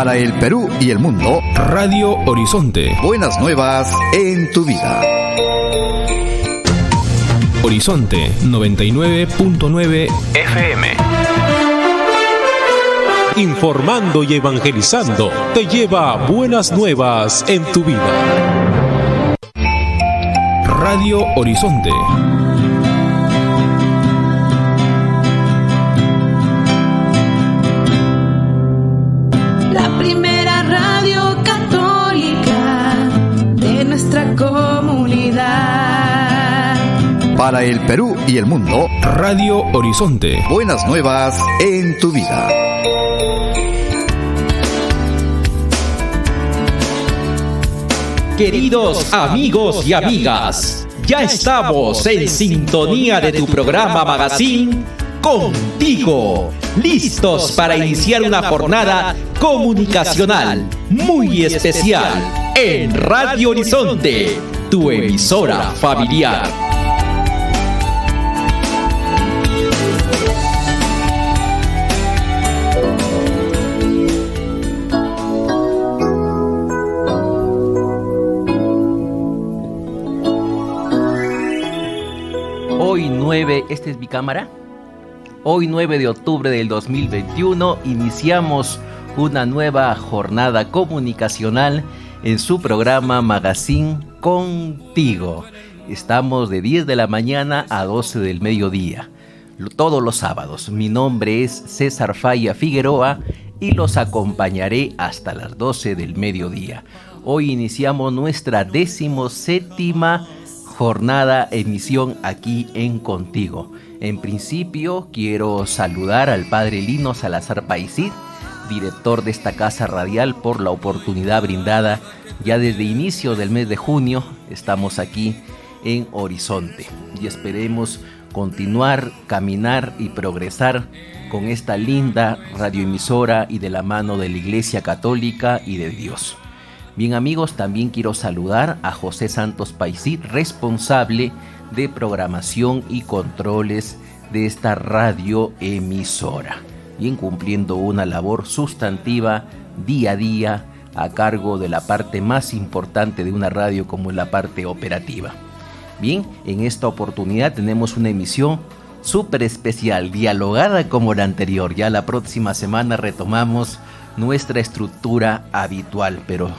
Para el Perú y el mundo, Radio Horizonte. Buenas nuevas en tu vida. Horizonte 99.9 FM. Informando y evangelizando te lleva buenas nuevas en tu vida. Radio Horizonte. La primera radio católica de nuestra comunidad. Para el Perú y el mundo, Radio Horizonte. Buenas nuevas en tu vida. Queridos amigos y amigas, ya estamos en sintonía de tu programa Magazine Contigo, listos para iniciar una jornada comunicacional muy especial en Radio Horizonte, tu emisora familiar. Hoy 9, ¿esta es mi cámara? Hoy 9 de octubre del 2021 iniciamos una nueva jornada comunicacional en su programa Magazine Contigo. Estamos de 10 de la mañana a 12 del mediodía, todos los sábados. Mi nombre es César Falla Figueroa y los acompañaré hasta las 12 del mediodía. Hoy iniciamos nuestra 17ª jornada emisión aquí en Contigo. En principio quiero saludar al padre Lino Salazar Paisid, director de esta casa radial, por la oportunidad brindada ya desde inicio del mes de junio. Estamos aquí en Horizonte y esperemos continuar, caminar y progresar con esta linda radioemisora y de la mano de la Iglesia Católica y de Dios. Bien amigos, también quiero saludar a José Santos Paisid, responsable de programación y controles de esta radioemisora, bien cumpliendo una labor sustantiva día a día a cargo de la parte más importante de una radio como es la parte operativa. Bien, en esta oportunidad tenemos una emisión súper especial, dialogada como la anterior. Ya la próxima semana retomamos nuestra estructura habitual, pero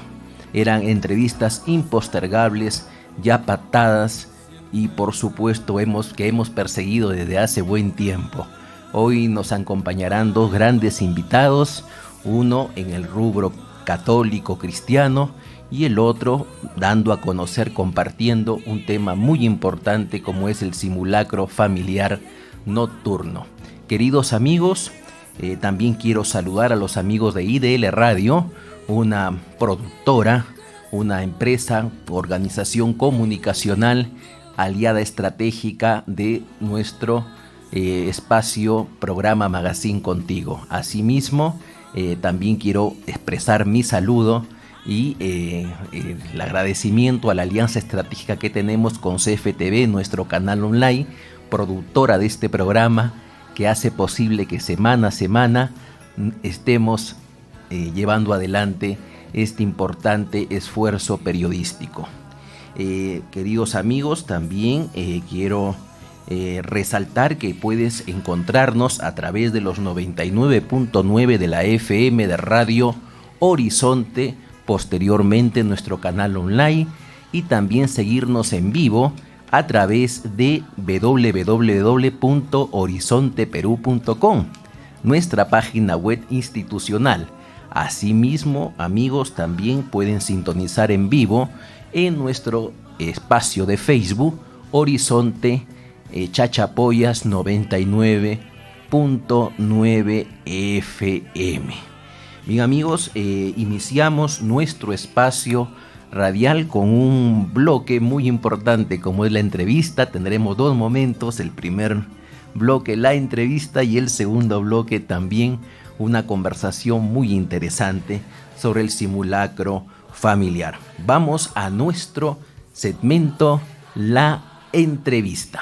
eran entrevistas impostergables, ya pactadas y por supuesto que hemos perseguido desde hace buen tiempo. Hoy nos acompañarán dos grandes invitados, uno en el rubro católico cristiano y el otro dando a conocer, compartiendo un tema muy importante como es el simulacro familiar nocturno. Queridos amigos, también quiero saludar a los amigos de IDL Radio, una productora, una empresa, organización comunicacional, aliada estratégica de nuestro espacio programa Magazine Contigo. Asimismo, también quiero expresar mi saludo y el agradecimiento a la alianza estratégica que tenemos con CFTV, nuestro canal online, productora de este programa, que hace posible que semana a semana estemos llevando adelante este importante esfuerzo periodístico. Queridos amigos, también quiero resaltar que puedes encontrarnos a través de los 99.9 de la FM de Radio Horizonte, posteriormente en nuestro canal online, y también seguirnos en vivo a través de www.horizonteperú.com, nuestra página web institucional. Asimismo, amigos, también pueden sintonizar en vivo en nuestro espacio de Facebook, Horizonte Chachapoyas 99.9 FM. Bien amigos, iniciamos nuestro espacio radial con un bloque muy importante como es la entrevista. Tendremos dos momentos, el primer bloque la entrevista y el segundo bloque también una conversación muy interesante sobre el simulacro familiar. Vamos a nuestro segmento La Entrevista.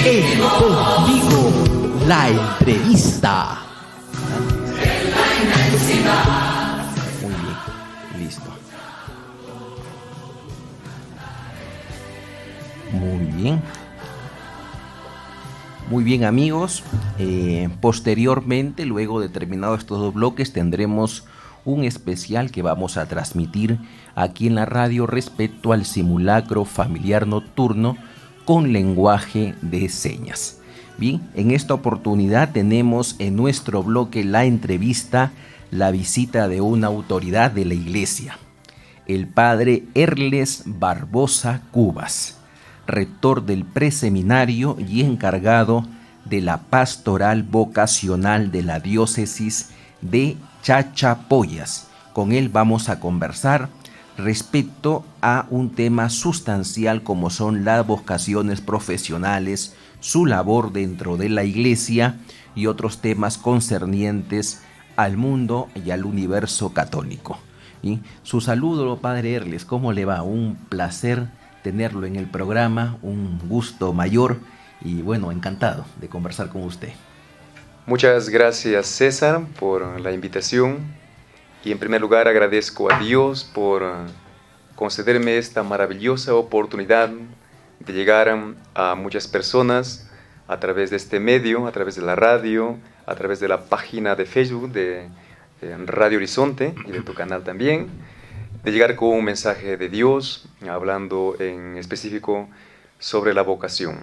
En Contigo, La Entrevista. Muy bien, listo. Muy bien. Muy bien, amigos. Posteriormente, luego de terminados estos dos bloques, tendremos un especial que vamos a transmitir aquí en la radio respecto al simulacro familiar nocturno con lenguaje de señas. Bien, en esta oportunidad tenemos en nuestro bloque la entrevista, la visita de una autoridad de la iglesia, el padre Erles Barbosa Cubas, rector del preseminario y encargado de la pastoral vocacional de la diócesis de Chachapoyas. Con él vamos a conversar respecto a un tema sustancial como son las vocaciones profesionales, su labor dentro de la iglesia y otros temas concernientes al mundo y al universo católico. Y su saludo, padre Erles, ¿cómo le va? Un placer tenerlo en el programa, un gusto mayor y bueno, encantado de conversar con usted. Muchas gracias, César, por la invitación y en primer lugar agradezco a Dios por concederme esta maravillosa oportunidad de llegar a muchas personas a través de este medio, a través de la radio, a través de la página de Facebook de Radio Horizonte y de tu canal también, de llegar con un mensaje de Dios, hablando en específico sobre la vocación.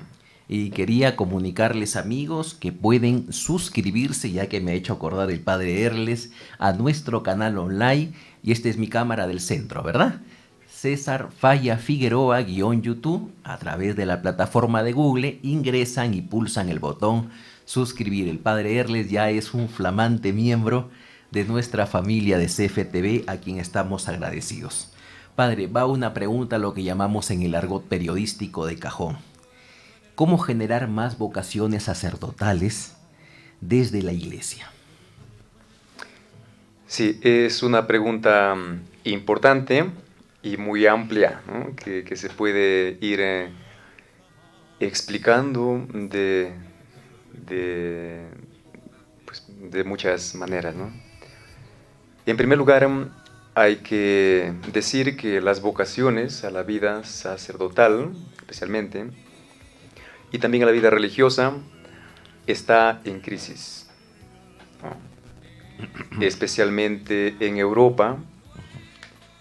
Y quería comunicarles, amigos, que pueden suscribirse, ya que me ha hecho acordar el padre Erles, a nuestro canal online, y esta es mi cámara del centro, ¿verdad? César Falla Figueroa _YouTube, a través de la plataforma de Google, ingresan y pulsan el botón suscribir. El padre Erles ya es un flamante miembro de nuestra familia de CFTV, a quien estamos agradecidos. Padre, va una pregunta, lo que llamamos en el argot periodístico de cajón. ¿Cómo generar más vocaciones sacerdotales desde la iglesia? Sí, es una pregunta importante y muy amplia, ¿no? que se puede ir explicando de muchas maneras, ¿no? En primer lugar, hay que decir que las vocaciones a la vida sacerdotal, especialmente, y también a la vida religiosa, está en crisis, ¿no? Especialmente en Europa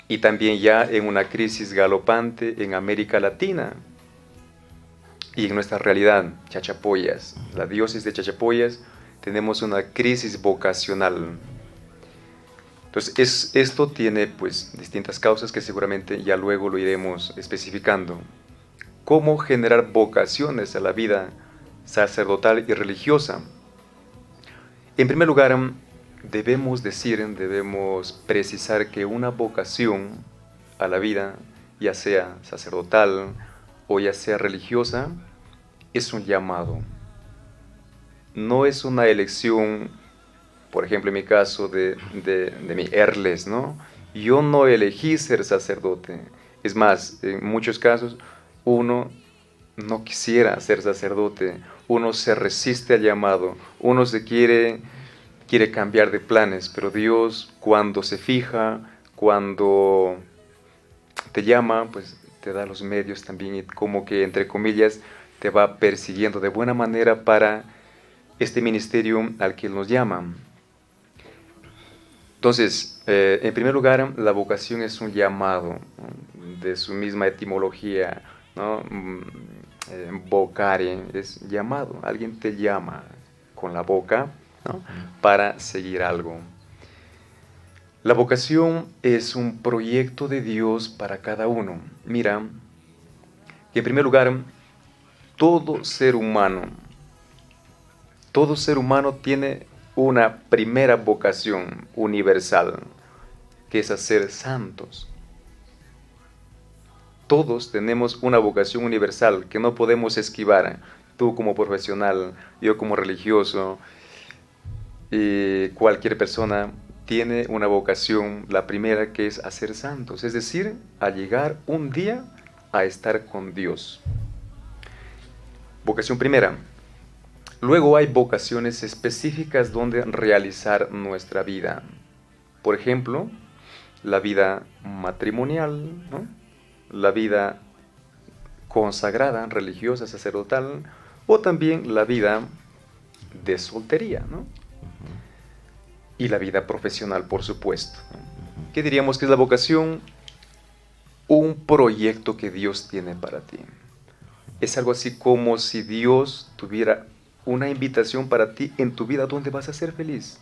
y también ya en una crisis galopante en América Latina y en nuestra realidad, Chachapoyas, la diócesis de Chachapoyas, tenemos una crisis vocacional. Entonces, esto tiene pues distintas causas que seguramente ya luego lo iremos especificando. ¿Cómo generar vocaciones a la vida sacerdotal y religiosa? En primer lugar, debemos precisar que una vocación a la vida, ya sea sacerdotal o ya sea religiosa, es un llamado. No es una elección. Por ejemplo, en mi caso de mi Erles, ¿no? Yo no elegí ser sacerdote. Es más, en muchos casos, uno no quisiera ser sacerdote. Uno se resiste al llamado. Uno se quiere cambiar de planes. Pero Dios, cuando se fija, cuando te llama, pues te da los medios también. Y como que, entre comillas, te va persiguiendo de buena manera para este ministerio al que nos llama. Entonces, en primer lugar, la vocación es un llamado, ¿no? De su misma etimología, ¿no? Vocare es llamado, alguien te llama con la boca, ¿no? Para seguir algo. La vocación es un proyecto de Dios para cada uno. Mira, que en primer lugar, todo ser humano tiene una primera vocación universal, que es a ser santos. Todos tenemos una vocación universal que no podemos esquivar. Tú como profesional, yo como religioso, y cualquier persona tiene una vocación, la primera, que es a ser santos, es decir, a llegar un día a estar con Dios. Vocación primera. Luego hay vocaciones específicas donde realizar nuestra vida. Por ejemplo, la vida matrimonial, ¿no? La vida consagrada, religiosa, sacerdotal, o también la vida de soltería, ¿no? Y la vida profesional, por supuesto, ¿no? ¿Qué diríamos que es la vocación? Un proyecto que Dios tiene para ti. Es algo así como si Dios tuviera una invitación para ti en tu vida donde vas a ser feliz.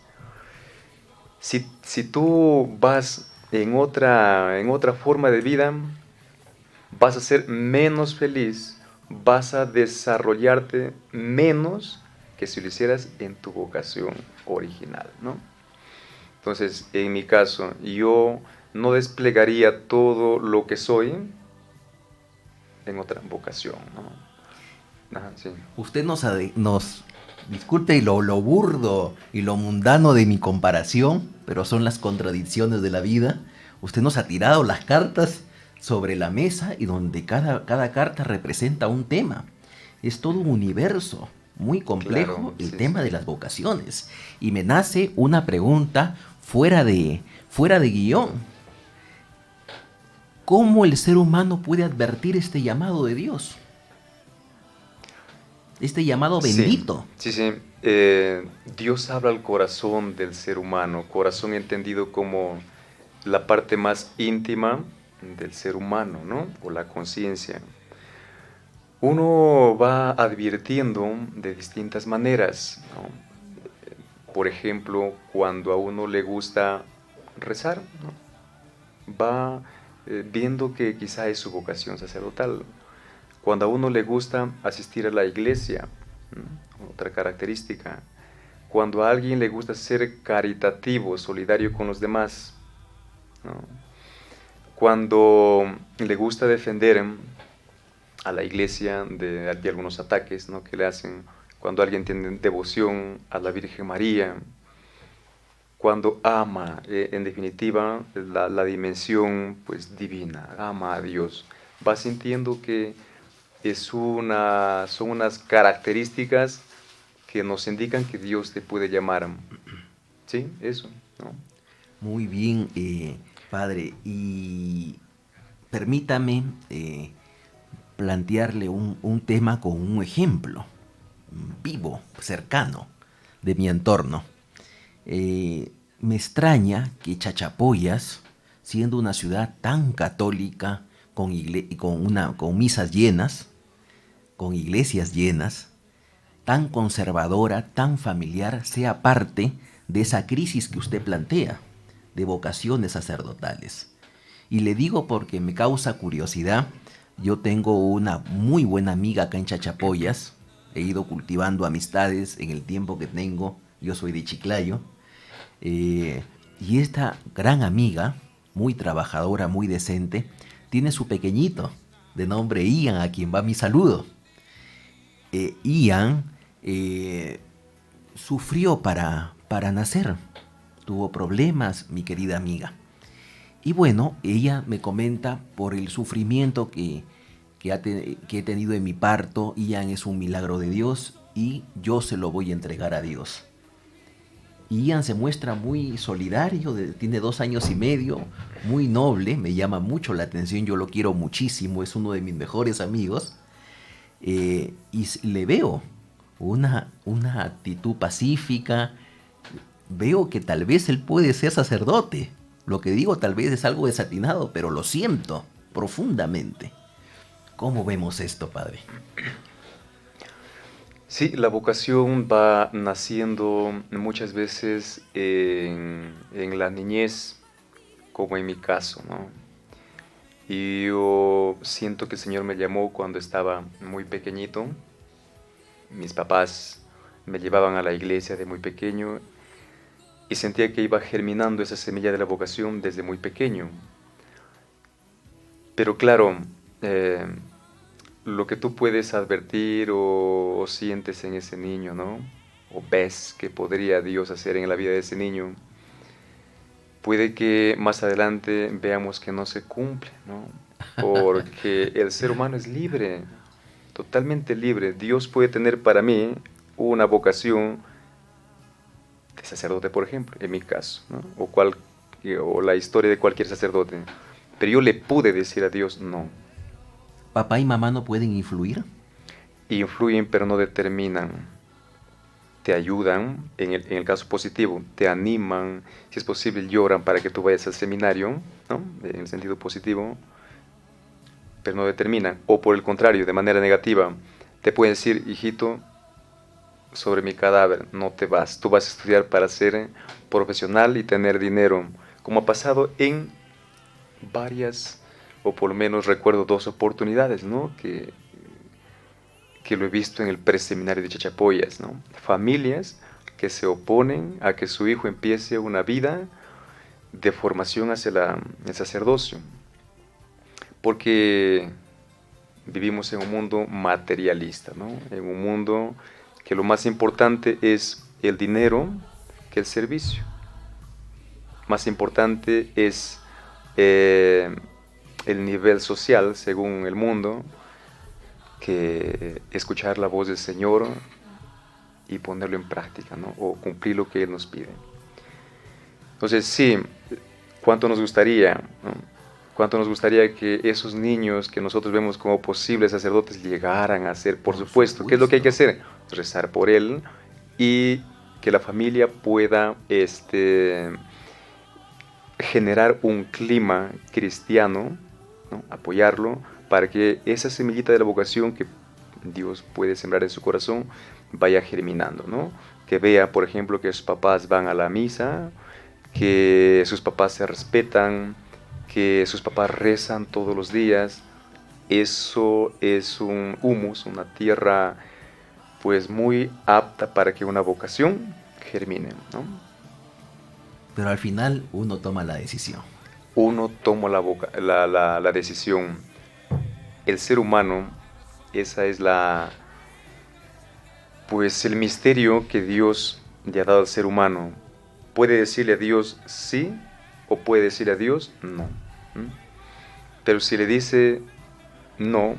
Si tú vas en otra forma de vida, vas a ser menos feliz, vas a desarrollarte menos que si lo hicieras en tu vocación original, ¿no? Entonces, en mi caso, yo no desplegaría todo lo que soy en otra vocación, ¿no? Ajá, sí. Usted nos disculpe lo burdo y lo mundano de mi comparación, pero son las contradicciones de la vida. Usted nos ha tirado las cartas sobre la mesa y donde cada carta representa un tema. Es todo un universo muy complejo, Claro, el sí, tema sí. de las vocaciones. Y me nace una pregunta fuera de guión. ¿Cómo el ser humano puede advertir este llamado de Dios? Este llamado bendito. Sí, sí. Dios habla al corazón del ser humano, corazón entendido como la parte más íntima del ser humano, ¿no? O la conciencia. Uno va advirtiendo de distintas maneras, ¿no? Por ejemplo, cuando a uno le gusta rezar, ¿no? Va viendo que quizá es su vocación sacerdotal. Cuando a uno le gusta asistir a la iglesia, ¿no? Otra característica. Cuando a alguien le gusta ser caritativo, solidario con los demás, ¿no? Cuando le gusta defender a la iglesia de algunos ataques, ¿no? Que le hacen, cuando alguien tiene devoción a la Virgen María, cuando ama, en definitiva, la dimensión pues divina, ama a Dios, va sintiendo que son unas características que nos indican que Dios te puede llamar. ¿Sí? Eso, ¿no? Muy bien, padre. Y permítame plantearle un tema con un ejemplo vivo, cercano, de mi entorno. Me extraña que Chachapoyas, siendo una ciudad tan católica, con misas llenas, con iglesias llenas, tan conservadora, tan familiar, sea parte de esa crisis que usted plantea, de vocaciones sacerdotales. Y le digo porque me causa curiosidad. Yo tengo una muy buena amiga acá en Chachapoyas. He ido cultivando amistades en el tiempo que tengo. Yo soy de Chiclayo. Y esta gran amiga, muy trabajadora, muy decente, tiene su pequeñito, de nombre Ian, a quien va mi saludo. Ian sufrió para nacer. Tuvo problemas, mi querida amiga. Y bueno, ella me comenta por el sufrimiento que he tenido en mi parto. Ian es un milagro de Dios y yo se lo voy a entregar a Dios. Ian se muestra muy solidario, tiene 2 años y medio, muy noble, me llama mucho la atención, yo lo quiero muchísimo, es uno de mis mejores amigos. Y le veo una actitud pacífica, veo que tal vez él puede ser sacerdote. Lo que digo tal vez es algo desatinado, pero lo siento profundamente. ¿Cómo vemos esto, padre? Sí, la vocación va naciendo muchas veces en la niñez, como en mi caso, ¿no? Y yo siento que el Señor me llamó cuando estaba muy pequeñito. Mis papás me llevaban a la iglesia de muy pequeño y sentía que iba germinando esa semilla de la vocación desde muy pequeño. Pero claro, lo que tú puedes advertir o sientes en ese niño, ¿no? O ves que podría Dios hacer en la vida de ese niño, puede que más adelante veamos que no se cumple, ¿no? Porque el ser humano es libre, totalmente libre. Dios puede tener para mí una vocación de sacerdote, por ejemplo, en mi caso, ¿no? O o la historia de cualquier sacerdote. Pero yo le pude decir a Dios no. ¿Papá y mamá no pueden influir? Influyen, pero no determinan. Te ayudan, en el caso positivo, te animan, si es posible lloran para que tú vayas al seminario, ¿no? En el sentido positivo, pero no determinan. O por el contrario, de manera negativa, te pueden decir, hijito, sobre mi cadáver, no te vas, tú vas a estudiar para ser profesional y tener dinero, como ha pasado en varias, o por lo menos recuerdo 2 oportunidades, ¿no? Que lo he visto en el preseminario de Chachapoyas, ¿no? Familias que se oponen a que su hijo empiece una vida de formación hacia el sacerdocio, porque vivimos en un mundo materialista, ¿no? En un mundo que lo más importante es el dinero que el servicio. Más importante es el nivel social, según el mundo, que escuchar la voz del Señor y ponerlo en práctica, ¿no? O cumplir lo que Él nos pide. Entonces, sí, ¿cuánto nos gustaría, ¿no? ¿Cuánto nos gustaría que esos niños que nosotros vemos como posibles sacerdotes llegaran a ser, por supuesto? ¿Qué es lo que hay que hacer? Rezar por él y que la familia pueda generar un clima cristiano, ¿no? Apoyarlo, para que esa semillita de la vocación que Dios puede sembrar en su corazón vaya germinando, ¿no? Que vea, por ejemplo, que sus papás van a la misa, que sus papás se respetan, que sus papás rezan todos los días. Eso es un humus, una tierra pues muy apta para que una vocación germine, ¿no? Pero al final uno toma la decisión. Uno toma la decisión. El ser humano, esa es pues el misterio que Dios le ha dado al ser humano. Puede decirle a Dios sí o puede decirle a Dios no. Pero si le dice no,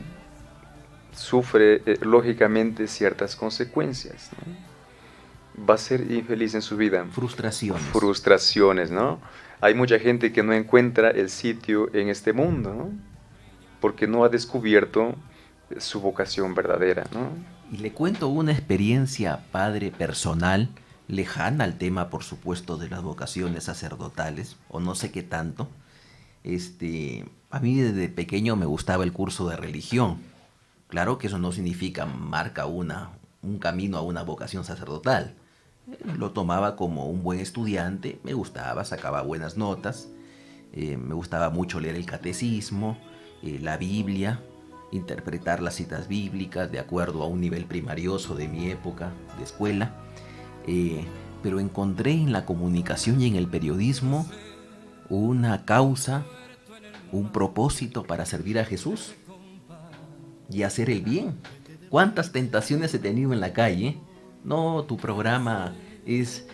sufre lógicamente ciertas consecuencias, ¿no? Va a ser infeliz en su vida. Frustraciones, ¿no? Hay mucha gente que no encuentra el sitio en este mundo, ¿no? Porque no ha descubierto su vocación verdadera, ¿no? Y le cuento una experiencia, padre, personal, lejana al tema, por supuesto, de las vocaciones sacerdotales, o no sé qué tanto. A mí desde pequeño me gustaba el curso de religión. Claro que eso no significa marca un camino a una vocación sacerdotal. Lo tomaba como un buen estudiante, me gustaba, sacaba buenas notas, me gustaba mucho leer el catecismo, la Biblia, interpretar las citas bíblicas de acuerdo a un nivel primarioso de mi época de escuela. Pero encontré en la comunicación y en el periodismo una causa, un propósito para servir a Jesús y hacer el bien. ¿Cuántas tentaciones he tenido en la calle? No, tu programa es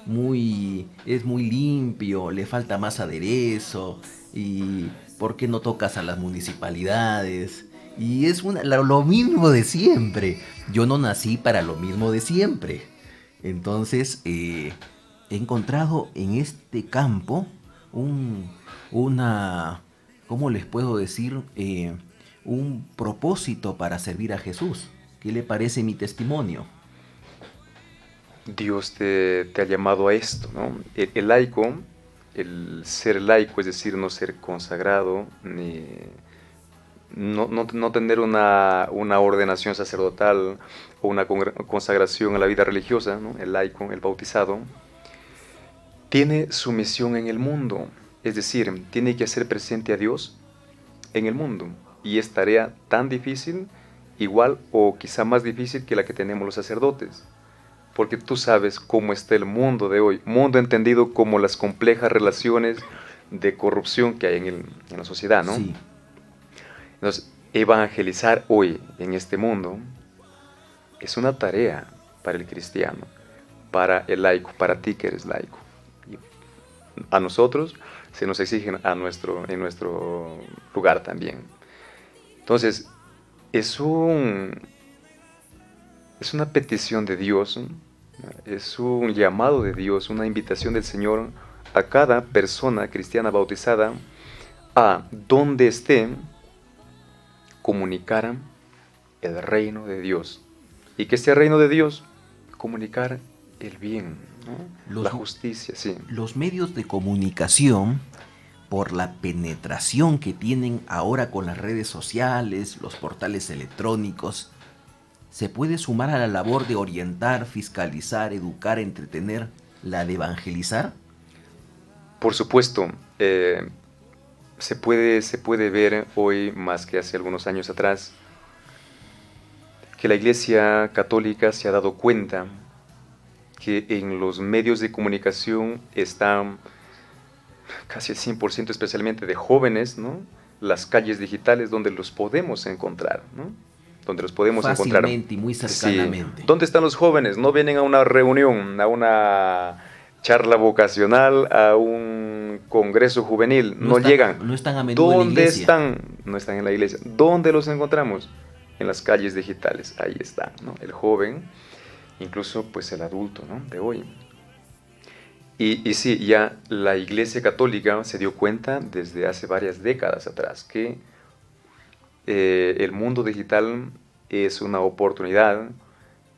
muy limpio, le falta más aderezo, y ¿por qué no tocas a las municipalidades? Y es lo mismo de siempre. Yo no nací para lo mismo de siempre. Entonces, he encontrado en este campo ¿cómo les puedo decir? Un propósito para servir a Jesús. ¿Qué le parece mi testimonio? Dios te ha llamado a esto, ¿no? El laico, el ser laico, es decir, no ser consagrado, ni no tener una ordenación sacerdotal o una consagración a la vida religiosa, ¿no? El laico, el bautizado, tiene su misión en el mundo, es decir, tiene que hacer presente a Dios en el mundo, y es tarea tan difícil, igual o quizá más difícil que la que tenemos los sacerdotes, porque tú sabes cómo está el mundo de hoy, mundo entendido como las complejas relaciones de corrupción que hay en la sociedad, ¿no? Sí. Entonces, evangelizar hoy en este mundo es una tarea para el cristiano, para el laico, para ti que eres laico. Y a nosotros se nos exige en nuestro lugar también. Entonces, es una petición de Dios, es un llamado de Dios, una invitación del Señor a cada persona cristiana bautizada a donde esté comunicar el reino de Dios. ¿Y qué es el reino de Dios? Comunicar el bien, ¿no? La justicia, sí. Los medios de comunicación, por la penetración que tienen ahora con las redes sociales, los portales electrónicos, ¿se puede sumar a la labor de orientar, fiscalizar, educar, entretener, la de evangelizar? Por supuesto, se puede ver hoy más que hace algunos años atrás que la Iglesia Católica se ha dado cuenta que en los medios de comunicación están casi el 100%, especialmente de jóvenes, ¿no? Las calles digitales donde los podemos encontrar, ¿no? Donde los podemos encontrar. Fácilmente y muy cercanamente. Sí. ¿Dónde están los jóvenes? No vienen a una reunión, a una charla vocacional, a un congreso juvenil. No llegan. No están a menudo en la ¿Dónde iglesia. están? No están en la iglesia. ¿Dónde los encontramos? En las calles digitales. Ahí está, ¿no? El joven, incluso pues el adulto, ¿no? De hoy. Y sí, ya la Iglesia Católica se dio cuenta desde hace varias décadas atrás que el mundo digital es una oportunidad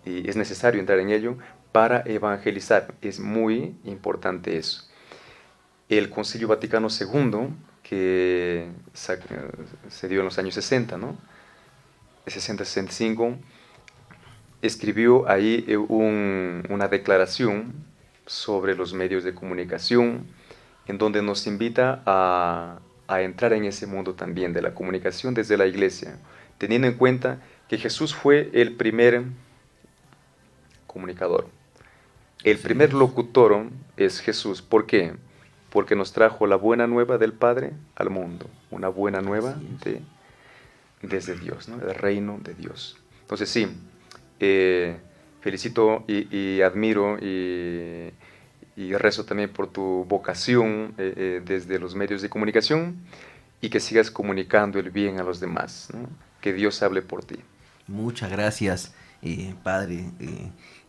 y es necesario entrar en ello para evangelizar. Es muy importante eso. El Concilio Vaticano II, que se dio en los años 60, ¿no? 60-65, escribió ahí una declaración sobre los medios de comunicación, en donde nos invita a entrar en ese mundo también de la comunicación desde la iglesia, teniendo en cuenta que Jesús fue el primer comunicador. El primer locutor es Jesús. ¿Por qué? Porque nos trajo la buena nueva del Padre al mundo, una buena nueva desde Dios, ¿no? El reino de Dios. Entonces sí, felicito y admiro y rezo también por tu vocación desde los medios de comunicación y que sigas comunicando el bien a los demás, ¿no? Que Dios hable por ti. Muchas gracias, Padre.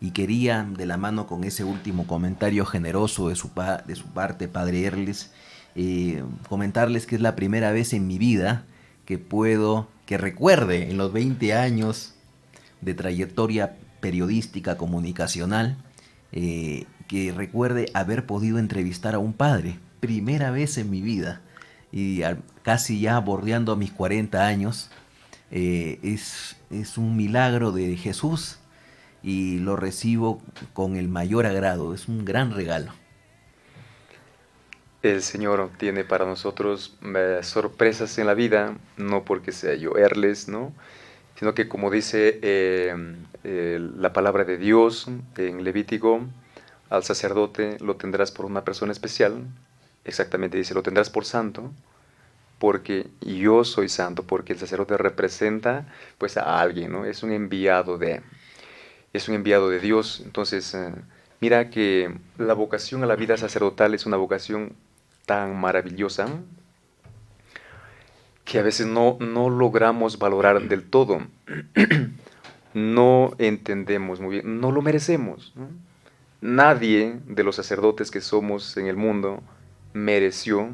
Y quería, de la mano con ese último comentario generoso de su parte, Padre Erles, comentarles que es la primera vez en mi vida que recuerde en los 20 años de trayectoria periodística, comunicacional, que recuerde haber podido entrevistar a un padre. Primera vez en mi vida. Y casi ya bordeando mis 40 años, es un milagro de Jesús y lo recibo con el mayor agrado. Es un gran regalo. El Señor tiene para nosotros sorpresas en la vida, no porque sea yo Erles, ¿no? Sino que, como dice la palabra de Dios en Levítico, al sacerdote lo tendrás por una persona especial. Exactamente dice, lo tendrás por santo, porque yo soy santo, porque el sacerdote representa pues a alguien, ¿no? Es un enviado de Dios. Entonces, mira que la vocación a la vida sacerdotal es una vocación tan maravillosa que a veces no logramos valorar del todo. No entendemos muy bien, no lo merecemos, ¿no? Nadie de los sacerdotes que somos en el mundo mereció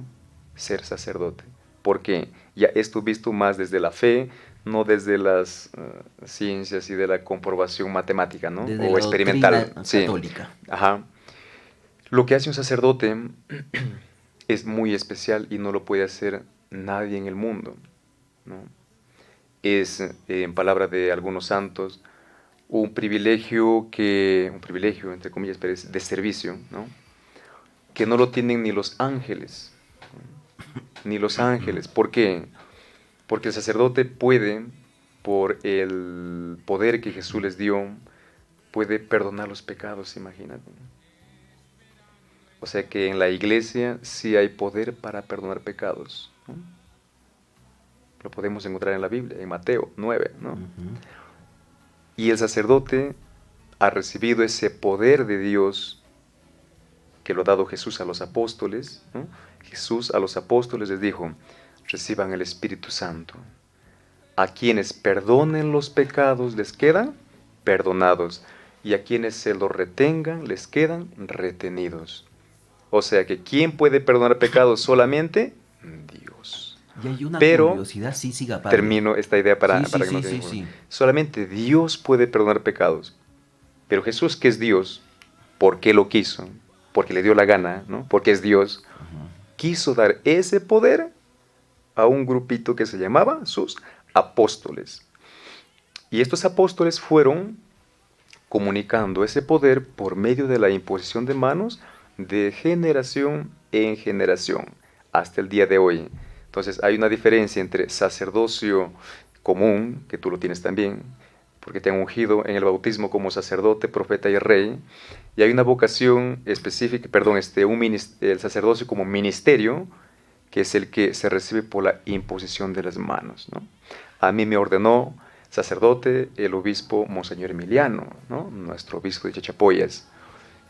ser sacerdote. Porque ya esto visto más desde la fe, no desde las ciencias y de la comprobación matemática, ¿no? Desde o la experimental. católica. Sí. Ajá. Lo que hace un sacerdote es muy especial y no lo puede hacer nadie en el mundo, ¿no? Es, en palabra de algunos santos, un privilegio, entre comillas, pero es de servicio, ¿no? Que no lo tienen ni los ángeles, ¿no? Ni los ángeles. ¿Por qué? Porque el sacerdote puede, por el poder que Jesús les dio, puede perdonar los pecados, imagínate. O sea que en la iglesia sí hay poder para perdonar pecados, ¿no? Lo podemos encontrar en la Biblia, en Mateo 9, ¿no? Uh-huh. Y el sacerdote ha recibido ese poder de Dios que lo ha dado Jesús a los apóstoles, ¿no? Jesús a los apóstoles les dijo, reciban el Espíritu Santo. A quienes perdonen los pecados les quedan perdonados, y a quienes se los retengan les quedan retenidos. O sea que ¿quién puede perdonar pecados? Solamente Dios. Y hay una Pero, curiosidad, sí, siga, padre. termino esta idea para que no sí, quede sí. Solamente Dios puede perdonar pecados. Pero Jesús, que es Dios, porque lo quiso, porque le dio la gana, ¿no? Porque es Dios, quiso dar ese poder a un grupito que se llamaba sus apóstoles. Y estos apóstoles fueron comunicando ese poder por medio de la imposición de manos de generación en generación hasta el día de hoy. Entonces hay una diferencia entre sacerdocio común, que tú lo tienes también, porque te han ungido en el bautismo como sacerdote, profeta y rey, y hay una vocación específica, el sacerdocio como ministerio, que es el que se recibe por la imposición de las manos, ¿no? A mí me ordenó sacerdote el obispo Monseñor Emiliano, ¿no? Nuestro obispo de Chachapoyas,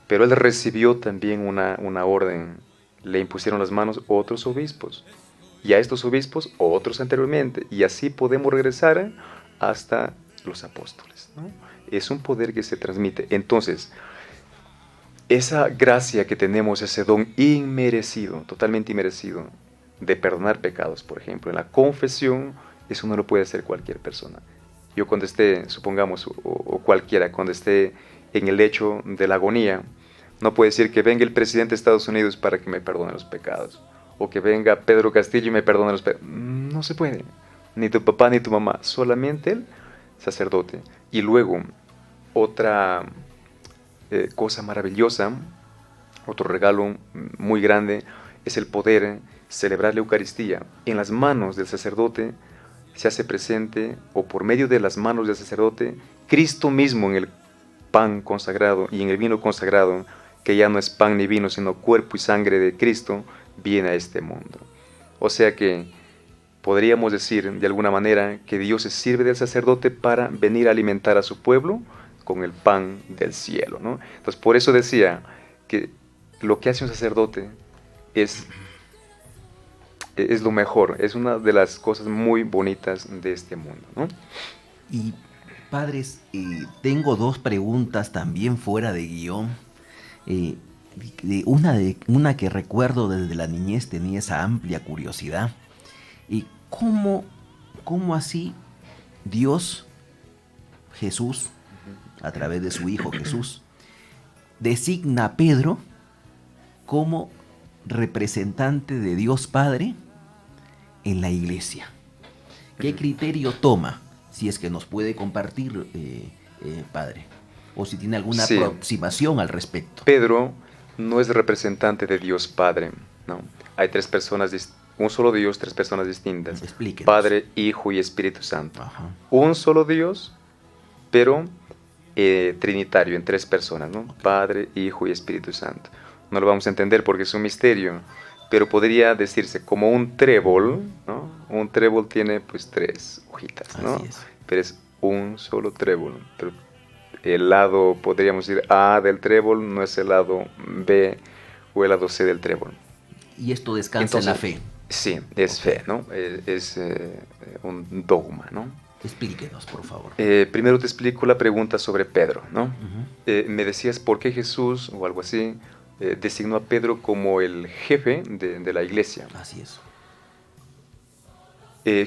pero él recibió también una orden, le impusieron las manos otros obispos, y a estos obispos otros anteriormente, y así podemos regresar hasta los apóstoles, ¿no? Es un poder que se transmite. Entonces, esa gracia que tenemos, ese don inmerecido, totalmente inmerecido, de perdonar pecados, por ejemplo, en la confesión, eso no lo puede hacer cualquier persona. Yo cuando esté, supongamos, o cualquiera, cuando esté en el lecho de la agonía, no puede decir que venga el presidente de Estados Unidos para que me perdone los pecados, o que venga Pedro Castillo y me perdone los pecados. No se puede, ni tu papá ni tu mamá, solamente el sacerdote. Y luego, otra cosa maravillosa, otro regalo muy grande, es el poder celebrar la Eucaristía. En las manos del sacerdote se hace presente, o por medio de las manos del sacerdote, Cristo mismo en el pan consagrado y en el vino consagrado, que ya no es pan ni vino, sino cuerpo y sangre de Cristo, viene a este mundo. O sea que podríamos decir de alguna manera que Dios se sirve del sacerdote para venir a alimentar a su pueblo con el pan del cielo, ¿no? Entonces por eso decía que lo que hace un sacerdote es lo mejor, es una de las cosas muy bonitas de este mundo, ¿no? Y padres, tengo dos preguntas también fuera de guión. Una que recuerdo desde la niñez, tenía esa amplia curiosidad. ¿Cómo así Dios, Jesús, a través de su Hijo Jesús, designa a Pedro como representante de Dios Padre en la iglesia? ¿Qué criterio toma? Si es que nos puede compartir, padre, o si tiene alguna aproximación al respecto. Pedro no es representante de Dios Padre, ¿no? Hay tres personas, un solo Dios, tres personas distintas. Explíquenos. Padre, Hijo y Espíritu Santo. Ajá. Un solo Dios, pero trinitario, en tres personas, ¿no? Padre, Hijo y Espíritu Santo. No lo vamos a entender porque es un misterio, pero podría decirse como un trébol, ¿no? Un trébol tiene pues tres hojitas, ¿no? Así es. Pero es un solo trébol. Pero el lado, podríamos decir, A del trébol no es el lado B o el lado C del trébol. Y esto descansa en la fe. Sí, es fe, ¿no? Es un dogma, ¿no? Explíquenos, por favor. Primero te explico la pregunta sobre Pedro, ¿no? Uh-huh. Me decías por qué Jesús, o algo así, designó a Pedro como el jefe de la iglesia. Así es.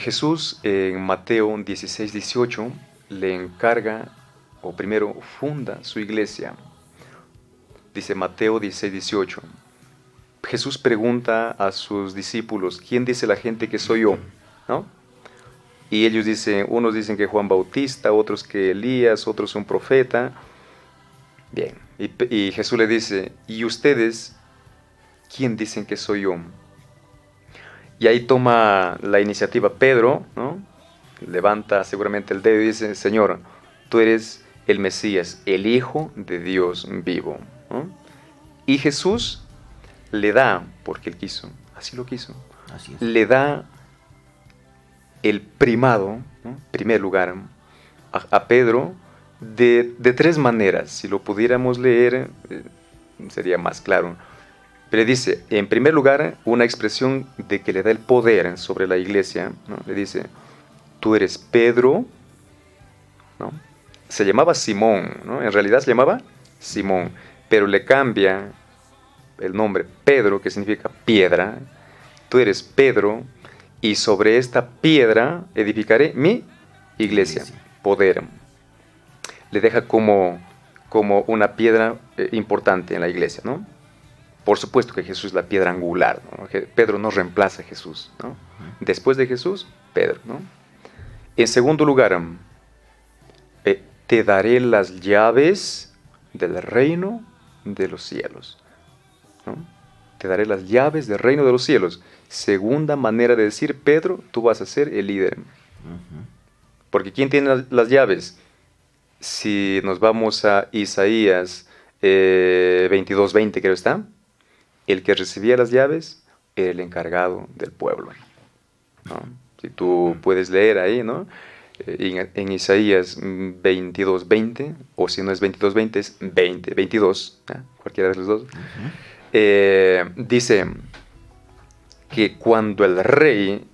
Jesús en Mateo 16-18 le encarga, o primero funda su iglesia. Dice Mateo 16-18. Jesús pregunta a sus discípulos, ¿quién dice la gente que soy yo? ¿No? Y ellos dicen, unos dicen que Juan Bautista, otros que Elías, otros un profeta. Bien, y Jesús le dice, ¿y ustedes quién dicen que soy yo? Y ahí toma la iniciativa Pedro, ¿no? Levanta seguramente el dedo y dice, Señor, tú eres el Mesías, el Hijo de Dios vivo, ¿no? Y Jesús le da, porque él quiso, así lo quiso, Así es. le da el primado, ¿no? Primer lugar, a Pedro de tres maneras. Si lo pudiéramos leer, sería más claro. Pero dice, en primer lugar, una expresión de que le da el poder sobre la iglesia, ¿no? Le dice, tú eres Pedro, ¿no? Se llamaba Simón, ¿no? En realidad se llamaba Simón, pero le cambia el nombre Pedro, que significa piedra. Tú eres Pedro, y sobre esta piedra edificaré mi iglesia. Poder. Le deja como una piedra importante en la iglesia, ¿no? Por supuesto que Jesús es la piedra angular, ¿no? Pedro no reemplaza a Jesús, ¿no? Después de Jesús, Pedro, ¿no? En segundo lugar, te daré las llaves del reino de los cielos, ¿no? Te daré las llaves del reino de los cielos. Segunda manera de decir, Pedro, tú vas a ser el líder. Porque ¿quién tiene las llaves? Si nos vamos a Isaías 22:20, creo está, el que recibía las llaves era el encargado del pueblo, ¿no? Si tú puedes leer ahí, ¿no? En Isaías 22:20, o si no es 22:20, es 22, ¿no? Cualquiera de los dos. Dice que cuando el rey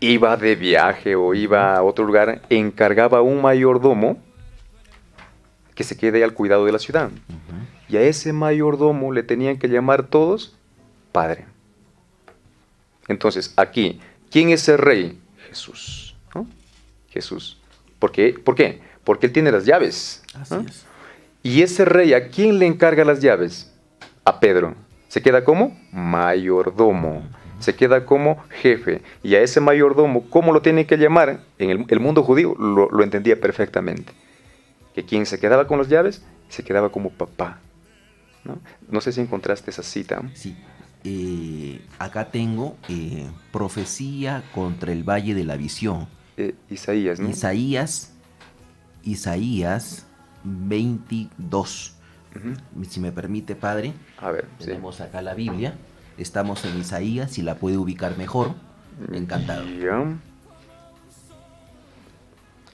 iba de viaje o iba a otro lugar, encargaba a un mayordomo que se quede al cuidado de la ciudad. Y a ese mayordomo le tenían que llamar todos Padre. Entonces, aquí, ¿quién es el rey? Jesús, ¿no? Jesús. ¿Por qué? Porque él tiene las llaves, ¿no? Así es. Y ese rey, ¿a quién le encarga las llaves? A Pedro. Se queda como mayordomo. Se queda como jefe. Y a ese mayordomo, ¿cómo lo tienen que llamar? En el mundo judío lo entendía perfectamente. Que quien se quedaba con las llaves, se quedaba como papá, ¿no? No sé si encontraste esa cita. Sí. Acá tengo profecía contra el valle de la visión. Isaías, ¿no? Isaías 22. Si me permite, padre. A ver, tenemos acá la Biblia. Estamos en Isaías, si la puede ubicar mejor. Encantado. Yeah.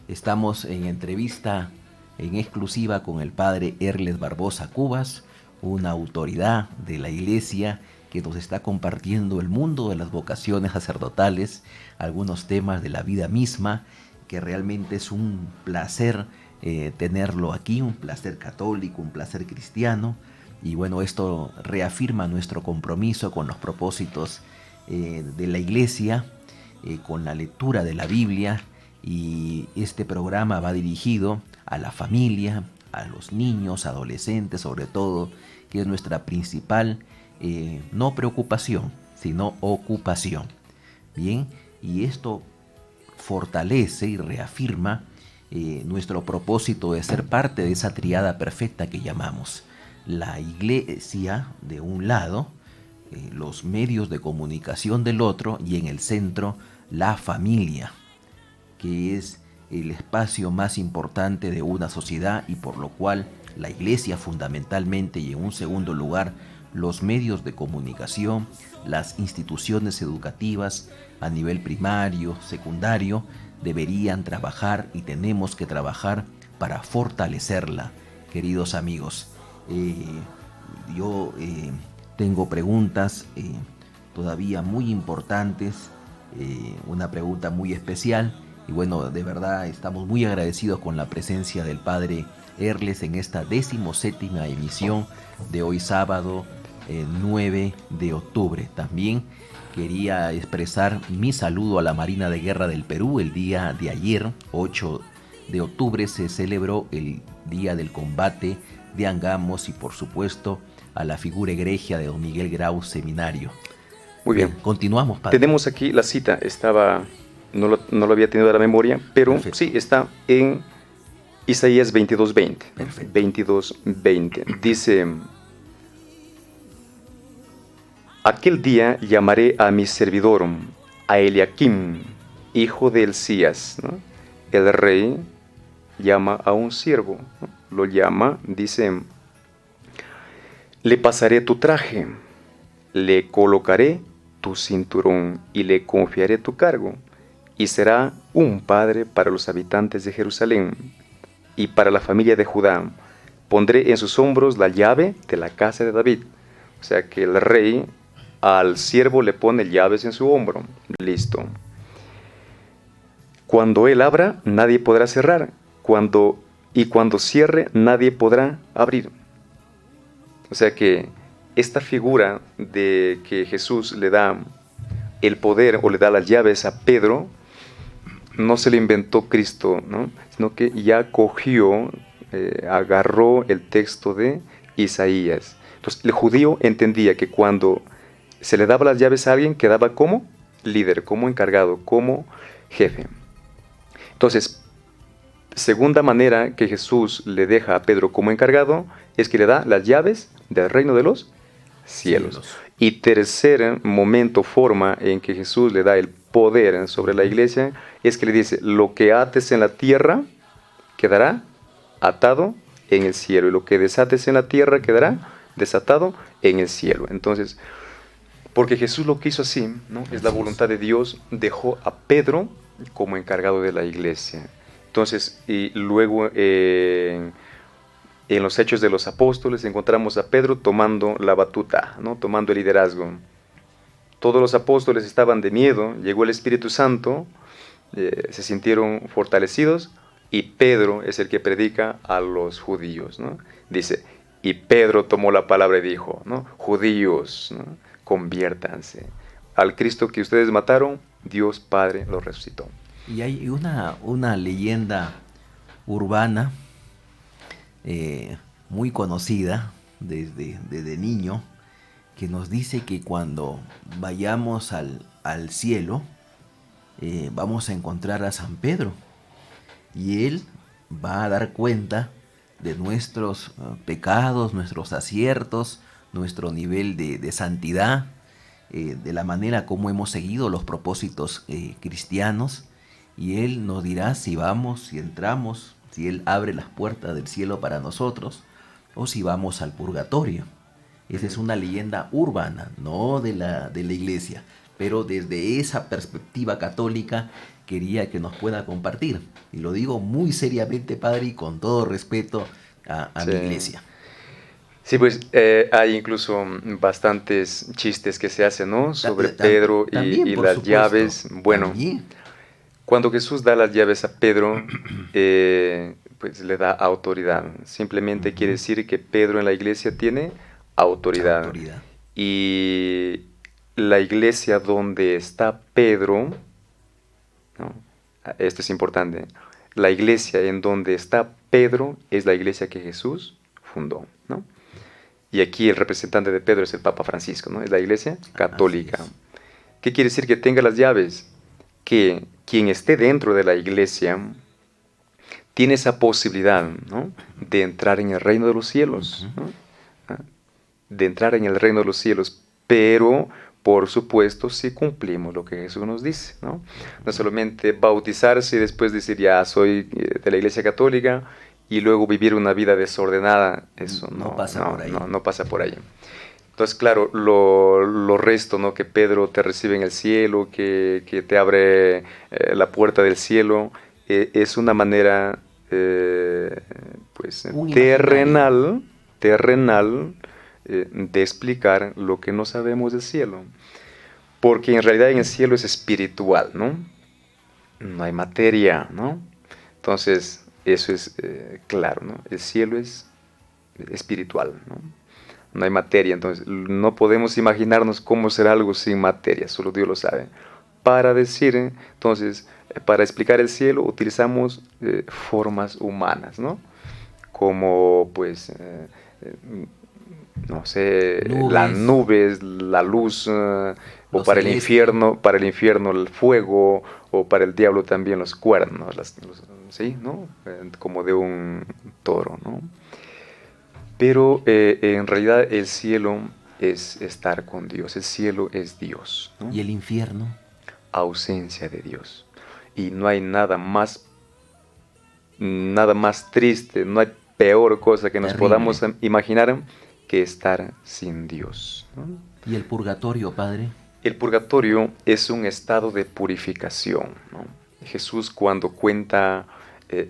Estamos en entrevista en exclusiva con el padre Erles Barbosa Cubas, una autoridad de la iglesia que nos está compartiendo el mundo de las vocaciones sacerdotales, algunos temas de la vida misma, que realmente es un placer tenerlo aquí, un placer católico, un placer cristiano. Y bueno, esto reafirma nuestro compromiso con los propósitos de la iglesia, con la lectura de la Biblia, y este programa va dirigido a la familia, a los niños, adolescentes sobre todo, que es nuestra principal, no preocupación, sino ocupación. Bien, y esto fortalece y reafirma nuestro propósito de ser parte de esa triada perfecta que llamamos la iglesia de un lado, los medios de comunicación del otro, y en el centro la familia, que es el espacio más importante de una sociedad, y por lo cual la iglesia fundamentalmente, y en un segundo lugar los medios de comunicación, las instituciones educativas a nivel primario, secundario, deberían trabajar, y tenemos que trabajar para fortalecerla, queridos amigos. Yo tengo preguntas todavía muy importantes, una pregunta muy especial, y bueno, de verdad estamos muy agradecidos con la presencia del padre Erles en esta 17ª emisión de hoy sábado 9 de octubre. También quería expresar mi saludo a la Marina de Guerra del Perú. El día de ayer, 8 de octubre, se celebró el Día del Combate de Angamos, y por supuesto a la figura egregia de don Miguel Grau Seminario. Muy bien. Continuamos, padre. Tenemos aquí la cita, no lo había tenido a la memoria, pero perfecto. Sí, está en Isaías 22:20. 22:20. Dice: aquel día llamaré a mi servidor, a Eliakim, hijo de Hilcías, ¿no? El rey llama a un siervo, ¿no? Lo llama, dice: le pasaré tu traje, le colocaré tu cinturón y le confiaré tu cargo, y será un padre para los habitantes de Jerusalén y para la familia de Judá. Pondré en sus hombros la llave de la casa de David. O sea que el rey al siervo le pone llaves en su hombro. Listo. Cuando él abra, nadie podrá cerrar. Cuando cierre, nadie podrá abrir. O sea que esta figura de que Jesús le da el poder o le da las llaves a Pedro, no se le inventó Cristo, ¿no? Sino que ya cogió, agarró el texto de Isaías. Entonces, el judío entendía que cuando se le daba las llaves a alguien, quedaba como líder, como encargado, como jefe. Entonces, segunda manera que Jesús le deja a Pedro como encargado es que le da las llaves del reino de los cielos. Y tercer momento, forma en que Jesús le da el poder sobre la iglesia, es que le dice, lo que ates en la tierra quedará atado en el cielo, y lo que desates en la tierra quedará desatado en el cielo. Entonces, porque Jesús lo quiso así, ¿no? Es la voluntad de Dios, dejó a Pedro como encargado de la iglesia. Entonces, y luego en los Hechos de los Apóstoles encontramos a Pedro tomando la batuta, ¿no? Tomando el liderazgo. Todos los apóstoles estaban de miedo, llegó el Espíritu Santo, se sintieron fortalecidos, y Pedro es el que predica a los judíos, ¿no? Dice, y Pedro tomó la palabra y dijo, ¿no? Judíos, ¿no? Conviértanse. Al Cristo que ustedes mataron, Dios Padre lo resucitó. Y hay una leyenda urbana muy conocida desde niño, que nos dice que cuando vayamos al cielo, vamos a encontrar a San Pedro, y él va a dar cuenta de nuestros pecados, nuestros aciertos, nuestro nivel de santidad, de la manera como hemos seguido los propósitos cristianos, y él nos dirá si vamos, si entramos, si él abre las puertas del cielo para nosotros, o si vamos al purgatorio. Esa es una leyenda urbana, no de la iglesia, pero desde esa perspectiva católica quería que nos pueda compartir. Y lo digo muy seriamente, padre, y con todo respeto a mi iglesia. Sí, pues hay incluso bastantes chistes que se hacen, ¿no? Sobre Pedro y las supuesto, llaves. Bueno, también. Cuando Jesús da las llaves a Pedro, pues le da autoridad. Simplemente quiere decir que Pedro en la iglesia tiene autoridad. Y la iglesia donde está Pedro, ¿no? Esto es importante, la iglesia en donde está Pedro es la iglesia que Jesús fundó, ¿no? Y aquí el representante de Pedro es el Papa Francisco, ¿no? Es la iglesia católica. ¿Qué quiere decir que tenga las llaves? Que quien esté dentro de la iglesia tiene esa posibilidad, ¿no? De entrar en el reino de los cielos, ¿no? De entrar en el reino de los cielos, pero por supuesto si cumplimos lo que Jesús nos dice, ¿no? No solamente bautizarse y después decir ya soy de la iglesia católica y luego vivir una vida desordenada, eso no pasa por ahí. No pasa por ahí. Entonces, claro, lo resto, ¿no? Que Pedro te recibe en el cielo, que te abre la puerta del cielo, es una manera pues terrenal de explicar lo que no sabemos del cielo. Porque en realidad en el cielo es espiritual, ¿no? No hay materia, ¿no? Entonces, eso es claro, ¿no? El cielo es espiritual, ¿no? No hay materia, entonces no podemos imaginarnos cómo será algo sin materia, solo Dios lo sabe. Para decir, entonces, para explicar el cielo utilizamos formas humanas, ¿no? Como, pues, no sé, las nubes, la luz, o para el infierno el fuego, o para el diablo también los cuernos, ¿sí? ¿No? Como de un toro, ¿no? Pero en realidad el cielo es estar con Dios, el cielo es Dios, ¿no? ¿Y el infierno? Ausencia de Dios. Y no hay nada más triste, no hay peor cosa que nos podamos imaginar que estar sin Dios, ¿no? ¿Y el purgatorio, padre? El purgatorio es un estado de purificación, ¿no? Jesús, cuando cuenta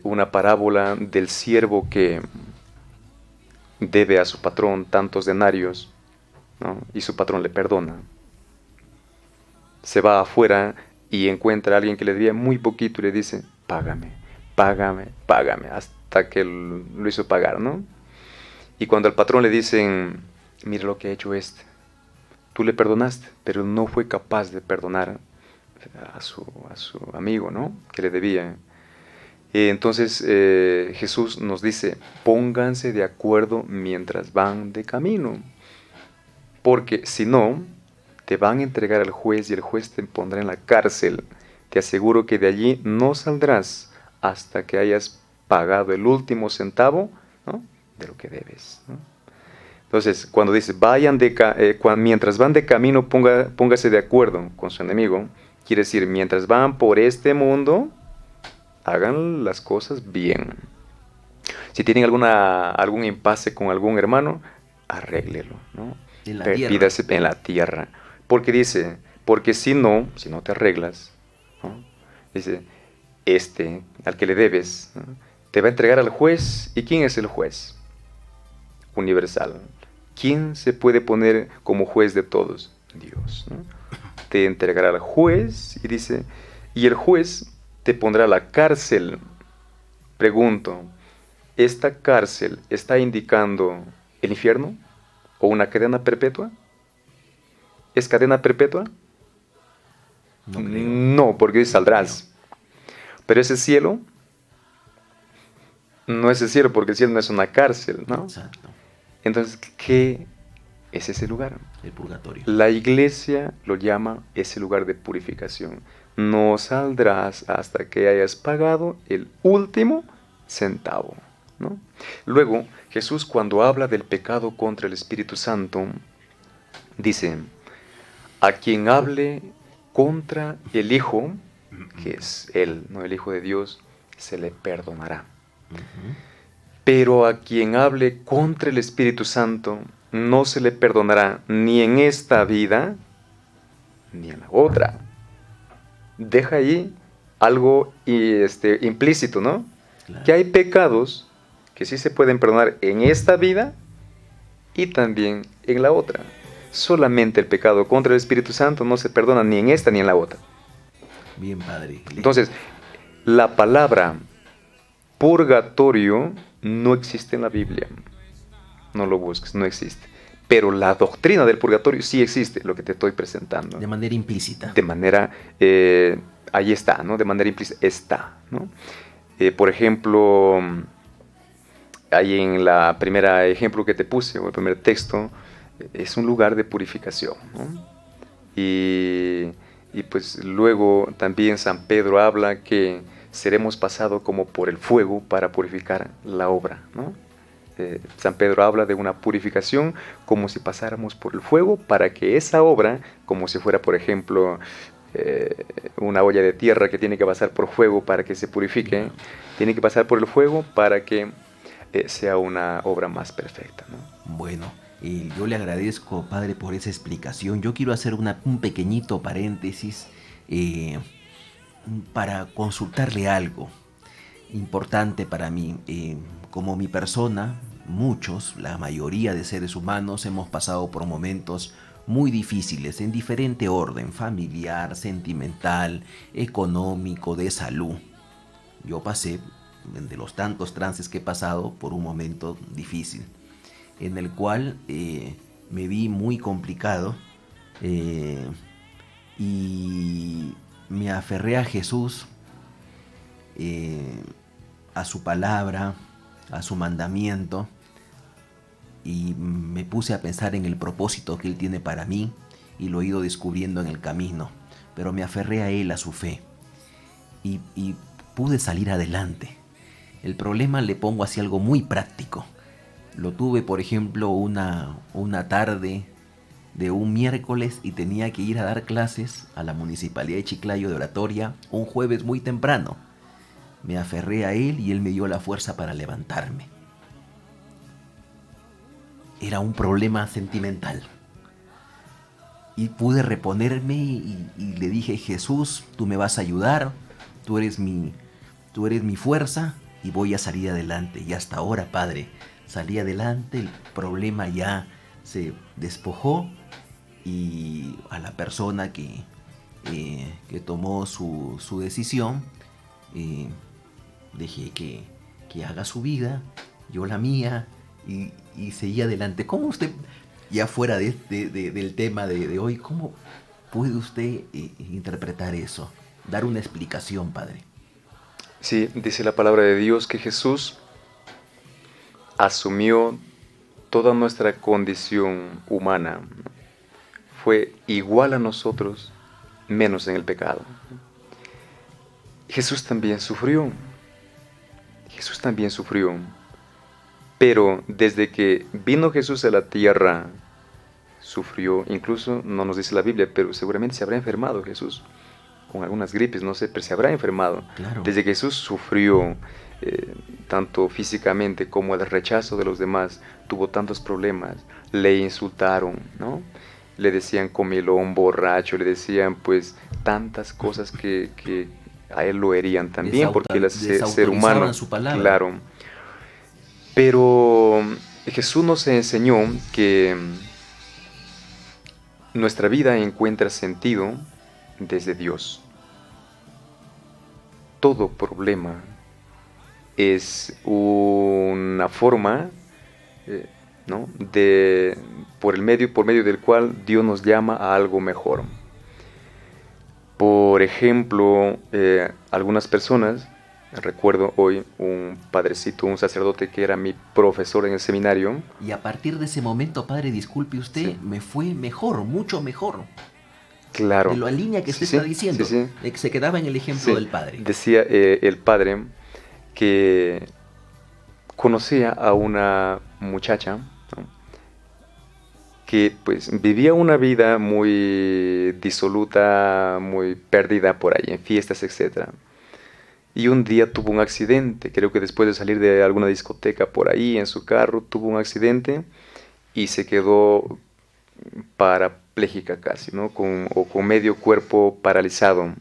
una parábola del siervo que debe a su patrón tantos denarios, ¿no? Y su patrón le perdona, se va afuera y encuentra a alguien que le debía muy poquito y le dice, págame, hasta que lo hizo pagar, ¿no? Y cuando al patrón le dicen, mira lo que ha hecho este. Tú le perdonaste, pero no fue capaz de perdonar a su amigo, ¿no? Que le debía. Entonces Jesús nos dice, pónganse de acuerdo mientras van de camino, porque si no, te van a entregar al juez y el juez te pondrá en la cárcel. Te aseguro que de allí no saldrás hasta que hayas pagado el último centavo, ¿no?, de lo que debes, ¿no? Entonces, cuando dice, mientras van de camino, póngase de acuerdo con su enemigo, quiere decir, mientras van por este mundo, hagan las cosas bien. Si tienen algún impasse con algún hermano, arréglelo, ¿no? Pídase en la tierra. Porque dice, porque si no te arreglas, ¿no?, dice, al que le debes, ¿no?, te va a entregar al juez. ¿Y quién es el juez? Universal. ¿Quién se puede poner como juez de todos? Dios, ¿no? Te entregará al juez y dice, y el juez te pondrá a la cárcel. Pregunto, ¿esta cárcel está indicando el infierno o una cadena perpetua? ¿Es cadena perpetua? No creo. No, porque saldrás. Pero ese cielo no es el cielo, porque el cielo no es una cárcel, ¿no? Exacto. Entonces, ¿qué es ese lugar? El purgatorio. La iglesia lo llama ese lugar de purificación. No saldrás hasta que hayas pagado el último centavo, ¿no? Luego, Jesús, cuando habla del pecado contra el Espíritu Santo, dice, a quien hable contra el Hijo, que es Él, no el Hijo de Dios, se le perdonará. Pero a quien hable contra el Espíritu Santo, no se le perdonará ni en esta vida, ni en la otra. Deja ahí algo implícito, ¿no? Claro. Que hay pecados que sí se pueden perdonar en esta vida y también en la otra. Solamente el pecado contra el Espíritu Santo no se perdona ni en esta ni en la otra. Bien, padre. Entonces, la palabra purgatorio no existe en la Biblia. No lo busques, no existe. Pero la doctrina del purgatorio sí existe, lo que te estoy presentando. De manera implícita. De manera, ahí está, ¿no? De manera implícita está, ¿no? Por ejemplo, ahí en la primera ejemplo que te puse, o el primer texto, es un lugar de purificación, ¿no? Y pues luego también San Pedro habla que seremos pasados como por el fuego para purificar la obra, ¿no? San Pedro habla de una purificación como si pasáramos por el fuego para que esa obra, como si fuera, por ejemplo, una olla de tierra que tiene que pasar por fuego para que se purifique, tiene que pasar por el fuego para que sea una obra más perfecta, ¿no? Bueno, yo le agradezco, padre, por esa explicación. Yo quiero hacer un pequeñito paréntesis para consultarle algo importante para mí. Como mi persona, muchos, la mayoría de seres humanos hemos pasado por momentos muy difíciles en diferente orden, familiar, sentimental, económico, de salud. Yo pasé, de los tantos trances que he pasado, por un momento difícil, en el cual me vi muy complicado y me aferré a Jesús, a su palabra, a su mandamiento, y me puse a pensar en el propósito que Él tiene para mí, y lo he ido descubriendo en el camino, pero me aferré a Él, a su fe, y pude salir adelante. El problema le pongo así algo muy práctico. Lo tuve, por ejemplo, una tarde de un miércoles y tenía que ir a dar clases a la Municipalidad de Chiclayo de oratoria un jueves muy temprano. Me aferré a Él y Él me dio la fuerza para levantarme. Era un problema sentimental. Y pude reponerme y le dije, Jesús, tú me vas a ayudar, tú eres mi fuerza y voy a salir adelante. Y hasta ahora, Padre, salí adelante, el problema ya se despojó y a la persona que tomó su decisión, dejé que haga su vida, yo la mía, y seguí adelante. ¿Cómo usted ya fuera del tema de hoy, ¿cómo puede usted interpretar eso? Dar una explicación, padre. Sí, dice la palabra de Dios que Jesús asumió toda nuestra condición humana. Fue igual a nosotros, menos en el pecado. Jesús también sufrió. Jesús también sufrió. Pero desde que vino Jesús a la tierra, sufrió. Incluso, no nos dice la Biblia, pero seguramente se habrá enfermado Jesús. Con algunas gripes, no sé, pero se habrá enfermado. Claro. Desde que Jesús sufrió, tanto físicamente como el rechazo de los demás, tuvo tantos problemas, le insultaron, ¿no? Le decían comilón, borracho, le decían pues tantas cosas que a él lo herían también, porque él es ser humano. Su palabra. Claro. Pero Jesús nos enseñó que nuestra vida encuentra sentido desde Dios. Todo problema es una forma, ¿no? por medio del cual Dios nos llama a algo mejor. Por ejemplo, algunas personas, recuerdo hoy un padrecito, un sacerdote que era mi profesor en el seminario. Y a partir de ese momento, padre, disculpe usted, Sí. me fue mejor, mucho mejor. Claro. De la línea que usted está diciendo. De que se quedaba en el ejemplo del padre. Decía el padre que conocía a una muchacha, ¿no? Que pues vivía una vida muy disoluta, muy perdida por ahí, en fiestas, etc. Y un día tuvo un accidente, creo que después de salir de alguna discoteca por ahí en su carro, tuvo un accidente y se quedó parapléjica casi, ¿no? Con medio cuerpo paralizado.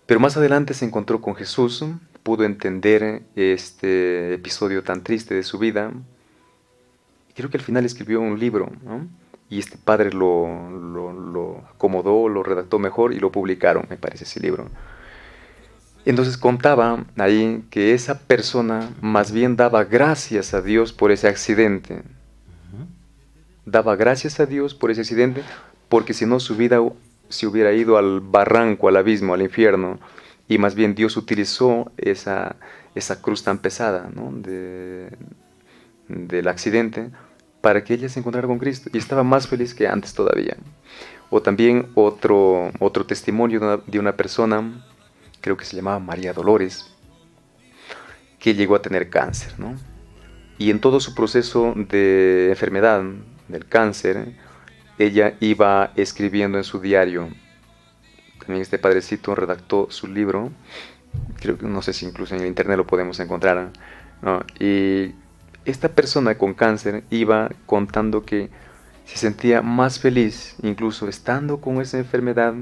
Pero más adelante se encontró con Jesús, pudo entender este episodio tan triste de su vida. Creo que al final escribió un libro, ¿no? Y este padre lo acomodó, lo redactó mejor y lo publicaron, me parece, ese libro. Entonces contaba ahí que esa persona más bien daba gracias a Dios por ese accidente. Daba gracias a Dios por ese accidente, porque si no su vida se hubiera ido al barranco, al abismo, al infierno, y más bien Dios utilizó esa cruz tan pesada, ¿no? del accidente para que ella se encontrara con Cristo y estaba más feliz que antes todavía. O también otro testimonio de una persona, creo que se llamaba María Dolores, que llegó a tener cáncer, ¿no? Y en todo su proceso de enfermedad del cáncer, ella iba escribiendo en su diario. También este padrecito redactó su libro, creo que no sé si incluso en el internet lo podemos encontrar, ¿no? Y esta persona con cáncer iba contando que se sentía más feliz, incluso estando con esa enfermedad,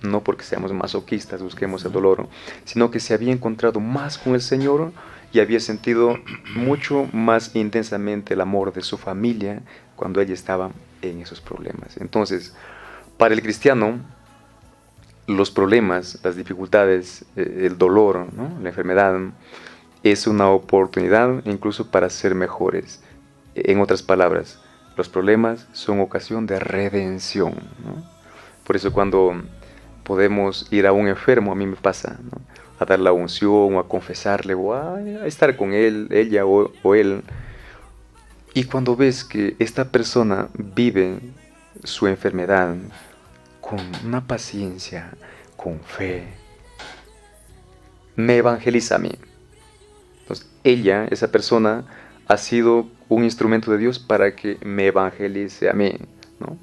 no porque seamos masoquistas, busquemos el dolor, sino que se había encontrado más con el Señor y había sentido mucho más intensamente el amor de su familia cuando ella estaba en esos problemas. Entonces, para el cristiano, los problemas, las dificultades, el dolor, ¿no? La enfermedad, es una oportunidad incluso para ser mejores. En otras palabras, los problemas son ocasión de redención, ¿no? Por eso cuando podemos ir a un enfermo, a mí me pasa, ¿no? A dar la unción, o a confesarle, o a estar con él, ella o él. Y cuando ves que esta persona vive su enfermedad con una paciencia, con fe, me evangeliza a mí. Entonces, esa persona, ha sido un instrumento de Dios para que me evangelice a mí, ¿no?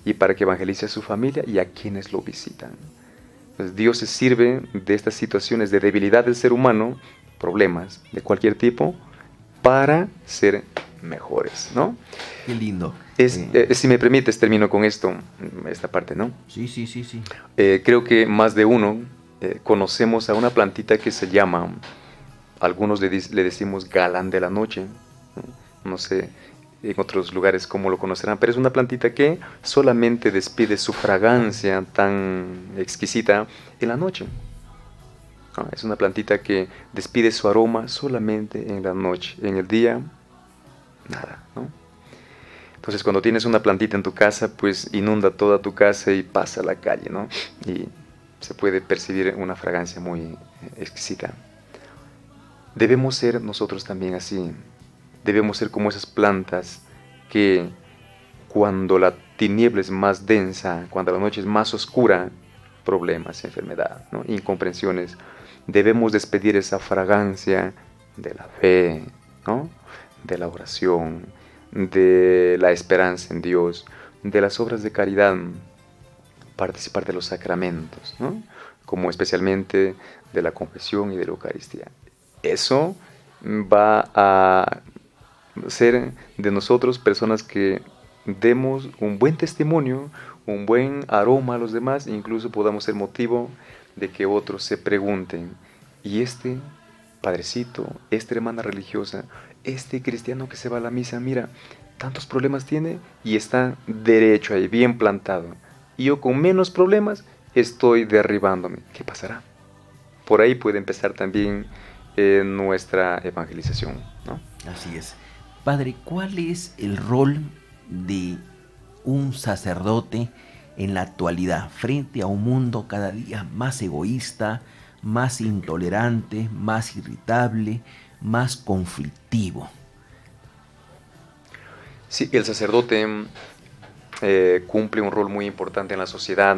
Y para que evangelice a su familia y a quienes lo visitan. Entonces, Dios se sirve de estas situaciones de debilidad del ser humano, problemas de cualquier tipo, para ser mejores, ¿no? Qué lindo. Si me permites, termino con esta parte, ¿no? Sí. Creo que más de uno conocemos a una plantita que se llama, algunos le decimos galán de la noche, no sé en otros lugares cómo lo conocerán, pero es una plantita que solamente despide su fragancia tan exquisita en la noche. Es una plantita que despide su aroma solamente en la noche, en el día, nada, ¿no? Entonces, cuando tienes una plantita en tu casa, pues inunda toda tu casa y pasa a la calle, ¿no? Y se puede percibir una fragancia muy exquisita. Debemos ser nosotros también así. Debemos ser como esas plantas que cuando la tiniebla es más densa, cuando la noche es más oscura, problemas, enfermedad, ¿no? Incomprensiones, debemos despedir esa fragancia de la fe, ¿no? De la oración, de la esperanza en Dios, de las obras de caridad, participar de los sacramentos, ¿no? Como especialmente de la confesión y de la Eucaristía. Eso va a ser de nosotros personas que demos un buen testimonio, un buen aroma a los demás, e incluso podamos ser motivo de que otros se pregunten, ¿y este padrecito, esta hermana religiosa, este cristiano que se va a la misa, mira, tantos problemas tiene y está derecho ahí, bien plantado? Y yo con menos problemas estoy derribándome. ¿Qué pasará? Por ahí puede empezar también nuestra evangelización, ¿no? Así es. Padre, ¿cuál es el rol de un sacerdote en la actualidad frente a un mundo cada día más egoísta, más intolerante, más irritable, más conflictivo? Sí, el sacerdote cumple un rol muy importante en la sociedad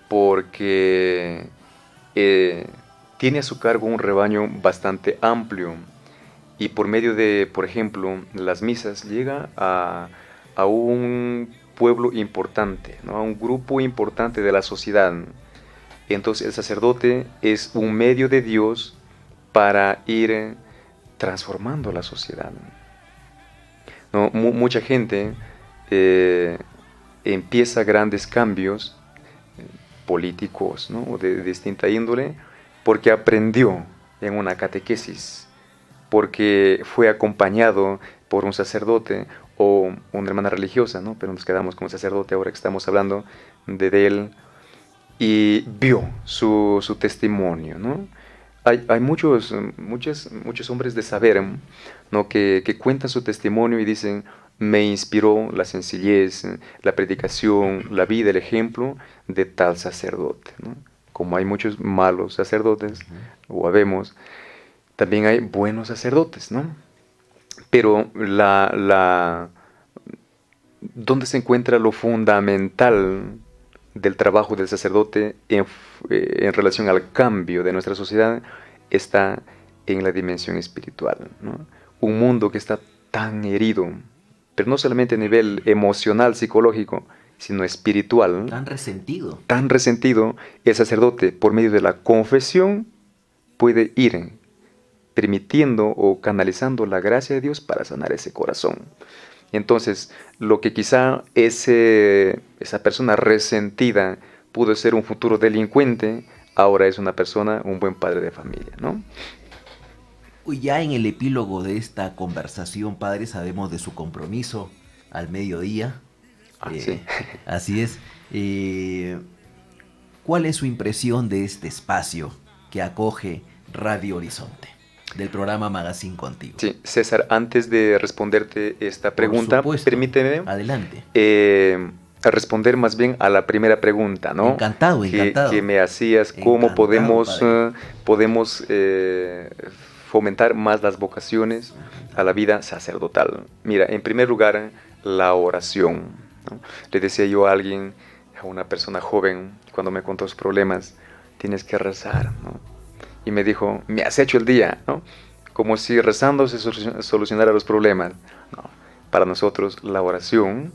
porque tiene a su cargo un rebaño bastante amplio y por medio de, por ejemplo, las misas llega a un pueblo importante, ¿no? A un grupo importante de la sociedad. Entonces el sacerdote es un medio de Dios para ir transformando la sociedad, ¿no? Mucha gente empieza grandes cambios políticos, ¿no? De distinta índole porque aprendió en una catequesis, porque fue acompañado por un sacerdote o una hermana religiosa, ¿no? Pero nos quedamos con el sacerdote ahora que estamos hablando de él, y vio su testimonio, ¿no? Hay muchos hombres de saber, ¿no? que cuentan su testimonio y dicen, me inspiró la sencillez, la predicación, la vida, el ejemplo de tal sacerdote, ¿no? Como hay muchos malos sacerdotes, o habemos, también hay buenos sacerdotes, ¿no? Pero ¿dónde se encuentra lo fundamental del trabajo del sacerdote en relación al cambio de nuestra sociedad? Está en la dimensión espiritual, ¿no? Un mundo que está tan herido, pero no solamente a nivel emocional, psicológico, sino espiritual. Tan resentido. Tan resentido, el sacerdote, por medio de la confesión, puede ir permitiendo o canalizando la gracia de Dios para sanar ese corazón. Entonces, lo que quizá esa persona resentida pudo ser un futuro delincuente, ahora es una persona, un buen padre de familia, ¿no? Ya en el epílogo de esta conversación, padre, sabemos de su compromiso al mediodía. Sí. Así es. ¿Cuál es su impresión de este espacio que acoge Radio Horizonte, del programa Magazine Contigo? Sí, César, antes de responderte esta pregunta, permíteme adelante. Responder más bien a la primera pregunta, ¿no? Encantado. Que me hacías, cómo podemos fomentar más las vocaciones a la vida sacerdotal. Mira, en primer lugar, la oración, ¿no? Le decía yo a alguien, a una persona joven, cuando me contó sus problemas, tienes que rezar, ¿no? Y me dijo, me has hecho el día, ¿no? Como si rezando se solucionara los problemas. No, para nosotros la oración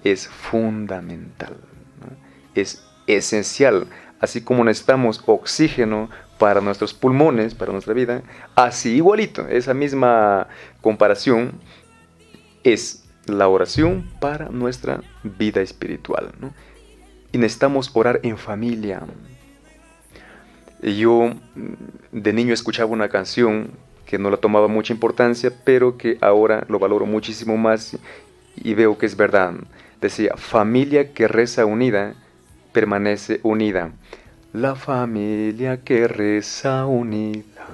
es fundamental, ¿no? Es esencial. Así como necesitamos oxígeno para nuestros pulmones, para nuestra vida, así igualito, esa misma comparación es la oración para nuestra vida espiritual, ¿no? Y necesitamos orar en familia. Yo de niño escuchaba una canción que no la tomaba mucha importancia, pero que ahora lo valoro muchísimo más y veo que es verdad. Decía, familia que reza unida, permanece unida. La familia que reza unida,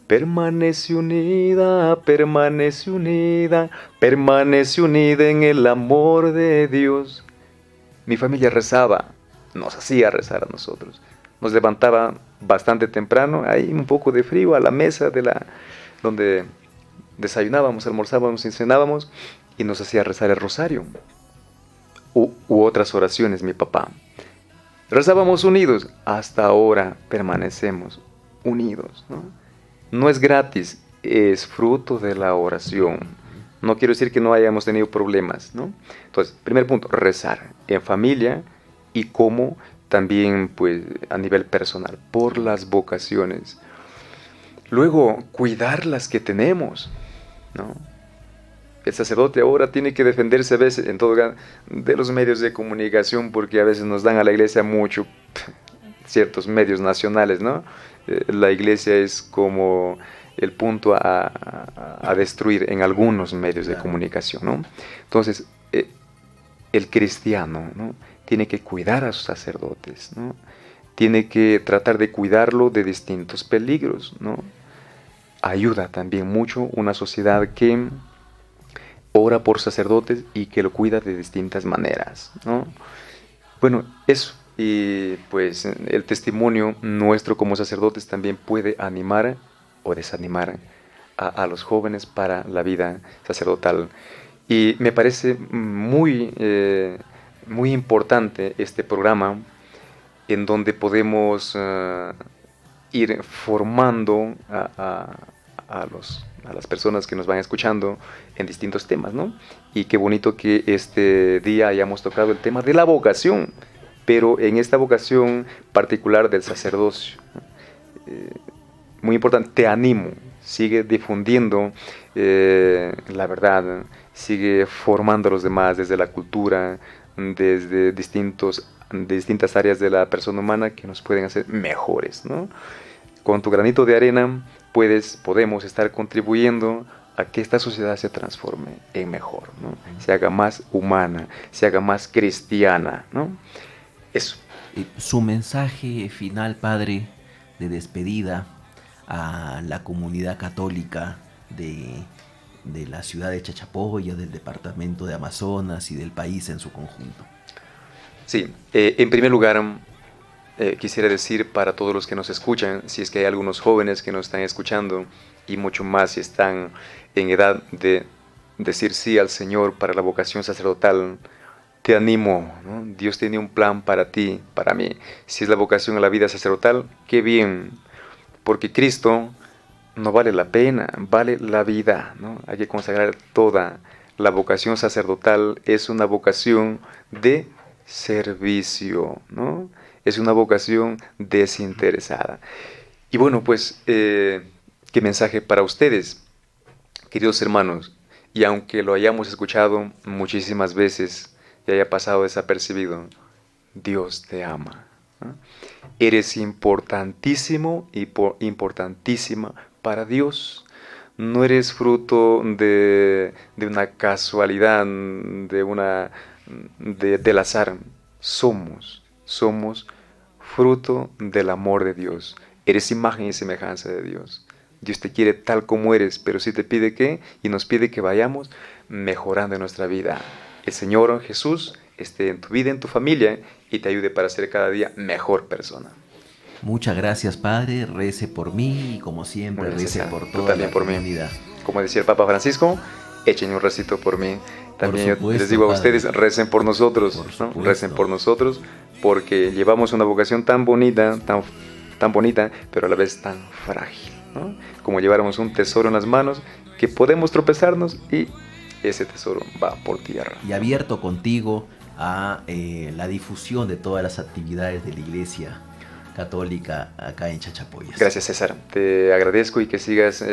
permanece unida, permanece unida, permanece unida en el amor de Dios. Mi familia rezaba, nos hacía rezar a nosotros. Nos levantaba bastante temprano, ahí un poco de frío, a la mesa donde desayunábamos, almorzábamos y cenábamos, y nos hacía rezar el rosario u otras oraciones, mi papá. Rezábamos unidos, hasta ahora permanecemos unidos, ¿no? No es gratis, es fruto de la oración. No quiero decir que no hayamos tenido problemas, ¿no? Entonces, primer punto, rezar en familia y como también pues a nivel personal, por las vocaciones. Luego, cuidar las que tenemos, ¿no? El sacerdote ahora tiene que defenderse a veces en todo de los medios de comunicación, porque a veces nos dan a la iglesia mucho, ciertos medios nacionales, ¿no? La iglesia es como el punto a destruir en algunos medios de comunicación, ¿no? Entonces, el cristiano, ¿no?, tiene que cuidar a sus sacerdotes, ¿no? Tiene que tratar de cuidarlo de distintos peligros, ¿no? Ayuda también mucho una sociedad que ora por sacerdotes y que lo cuida de distintas maneras, ¿no? Bueno, eso. Y pues el testimonio nuestro como sacerdotes también puede animar o desanimar a los jóvenes para la vida sacerdotal. Y me parece muy importante este programa en donde podemos ir formando a las personas que nos van escuchando en distintos temas, ¿no? Y qué bonito que este día hayamos tocado el tema de la vocación, pero en esta vocación particular del sacerdocio. Muy importante, te animo, sigue difundiendo la verdad, sigue formando a los demás desde la cultura, desde distintas áreas de la persona humana que nos pueden hacer mejores, ¿no? Con tu granito de arena podemos estar contribuyendo a que esta sociedad se transforme en mejor, ¿no? Se haga más humana, se haga más cristiana, ¿no? Eso. Su mensaje final, padre, de despedida a la comunidad católica de la ciudad de Chachapoyas, del departamento de Amazonas y del país en su conjunto. Sí, en primer lugar, quisiera decir para todos los que nos escuchan, si es que hay algunos jóvenes que nos están escuchando y mucho más si están en edad de decir sí al Señor para la vocación sacerdotal, te animo, ¿no? Dios tiene un plan para ti, para mí. Si es la vocación a la vida sacerdotal, qué bien, porque Cristo no vale la pena, vale la vida, ¿no? Hay que consagrar toda. La vocación sacerdotal es una vocación de servicio, ¿no? Es una vocación desinteresada. Y bueno, pues, qué mensaje para ustedes, queridos hermanos. Y aunque lo hayamos escuchado muchísimas veces y haya pasado desapercibido, Dios te ama, ¿no? Eres importantísimo y importantísima para Dios. No eres fruto de una casualidad, del azar. Somos fruto del amor de Dios. Eres imagen y semejanza de Dios. Dios te quiere tal como eres, pero sí te pide y nos pide que vayamos mejorando en nuestra vida. El Señor Jesús esté en tu vida, en tu familia, y te ayude para ser cada día mejor persona. Suchas gracias, padre. Rece por mí y, como siempre, rece por toda la comunidad. Como decía el Papa Francisco, echen un recito por mí. También supuesto, yo les digo a ustedes, recen por nosotros, ¿no? Recen por nosotros, porque llevamos una vocación tan bonita, tan bonita, pero a la vez tan frágil, ¿no? Como lleváramos un tesoro en las manos, que podemos tropezarnos y ese tesoro va por tierra. Y abierto contigo a la difusión de todas las actividades de la Iglesia Católica acá en Chachapoyas. Gracias, César. Te agradezco y que sigas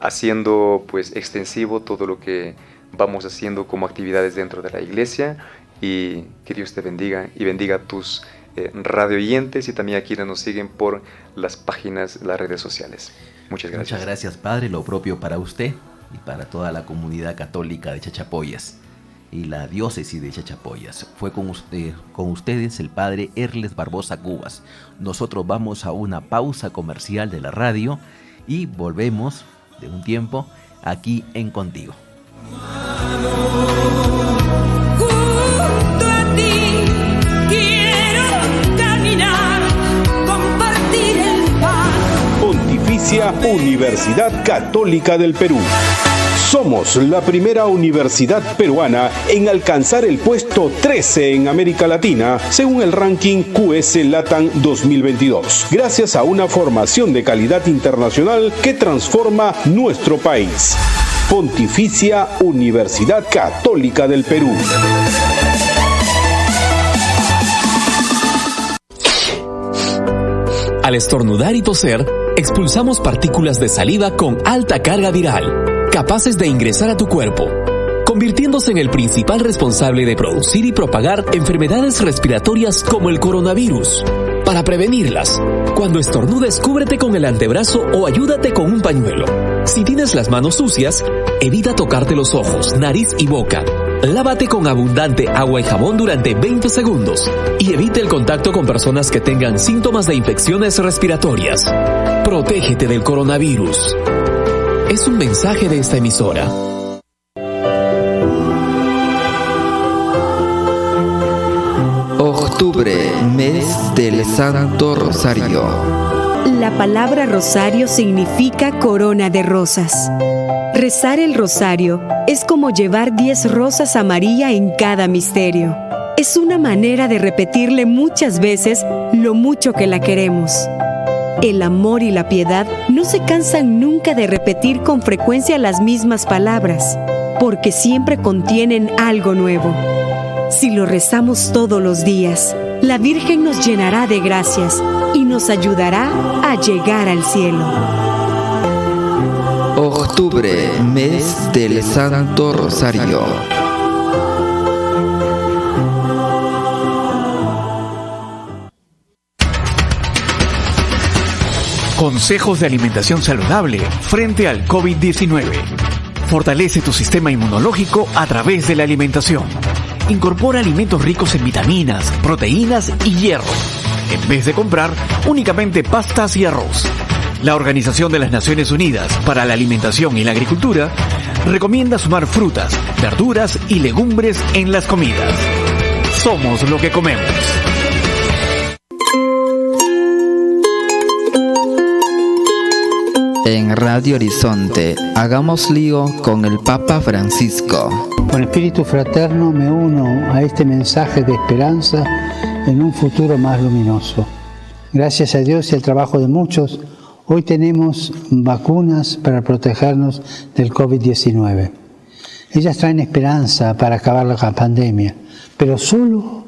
haciendo pues extensivo todo lo que vamos haciendo como actividades dentro de la Iglesia, y que Dios te bendiga y bendiga a tus radio oyentes y también a quienes nos siguen por las páginas, las redes sociales. Muchas gracias. Muchas gracias, padre. Lo propio para usted y para toda la comunidad católica de Chachapoyas. y la diócesis de Chachapoyas. Fue con ustedes el padre Erles Barbosa Cubas. Nosotros vamos a una pausa comercial de la radio y volvemos de un tiempo aquí en Contigo. Junto a ti quiero caminar, compartir el pan. Pontificia Universidad Católica del Perú. Somos la primera universidad peruana en alcanzar el puesto 13 en América Latina, según el ranking QS LATAM 2022, gracias a una formación de calidad internacional que transforma nuestro país. Pontificia Universidad Católica del Perú. Al estornudar y toser, expulsamos partículas de saliva con alta carga viral, capaces de ingresar a tu cuerpo, convirtiéndose en el principal responsable de producir y propagar enfermedades respiratorias como el coronavirus. Para prevenirlas, cuando estornudes, cúbrete con el antebrazo o ayúdate con un pañuelo. Si tienes las manos sucias, evita tocarte los ojos, nariz y boca. Lávate con abundante agua y jabón durante 20 segundos y evita el contacto con personas que tengan síntomas de infecciones respiratorias. Protégete del coronavirus. Es un mensaje de esta emisora. Octubre, mes del Santo Rosario. La palabra rosario significa corona de rosas. Rezar el rosario es como llevar 10 rosas a María en cada misterio. Es una manera de repetirle muchas veces lo mucho que la queremos. El amor y la piedad no se cansan nunca de repetir con frecuencia las mismas palabras, porque siempre contienen algo nuevo. Si lo rezamos todos los días, la Virgen nos llenará de gracias y nos ayudará a llegar al cielo. Octubre, mes del Santo Rosario. Consejos de alimentación saludable frente al COVID-19. Fortalece tu sistema inmunológico a través de la alimentación. Incorpora alimentos ricos en vitaminas, proteínas y hierro, en vez de comprar únicamente pastas y arroz. La Organización de las Naciones Unidas para la Alimentación y la Agricultura recomienda sumar frutas, verduras y legumbres en las comidas. Somos lo que comemos. En Radio Horizonte, hagamos lío con el Papa Francisco. Con espíritu fraterno me uno a este mensaje de esperanza en un futuro más luminoso. Gracias a Dios y al trabajo de muchos, hoy tenemos vacunas para protegernos del COVID-19. Ellas traen esperanza para acabar la pandemia, pero solo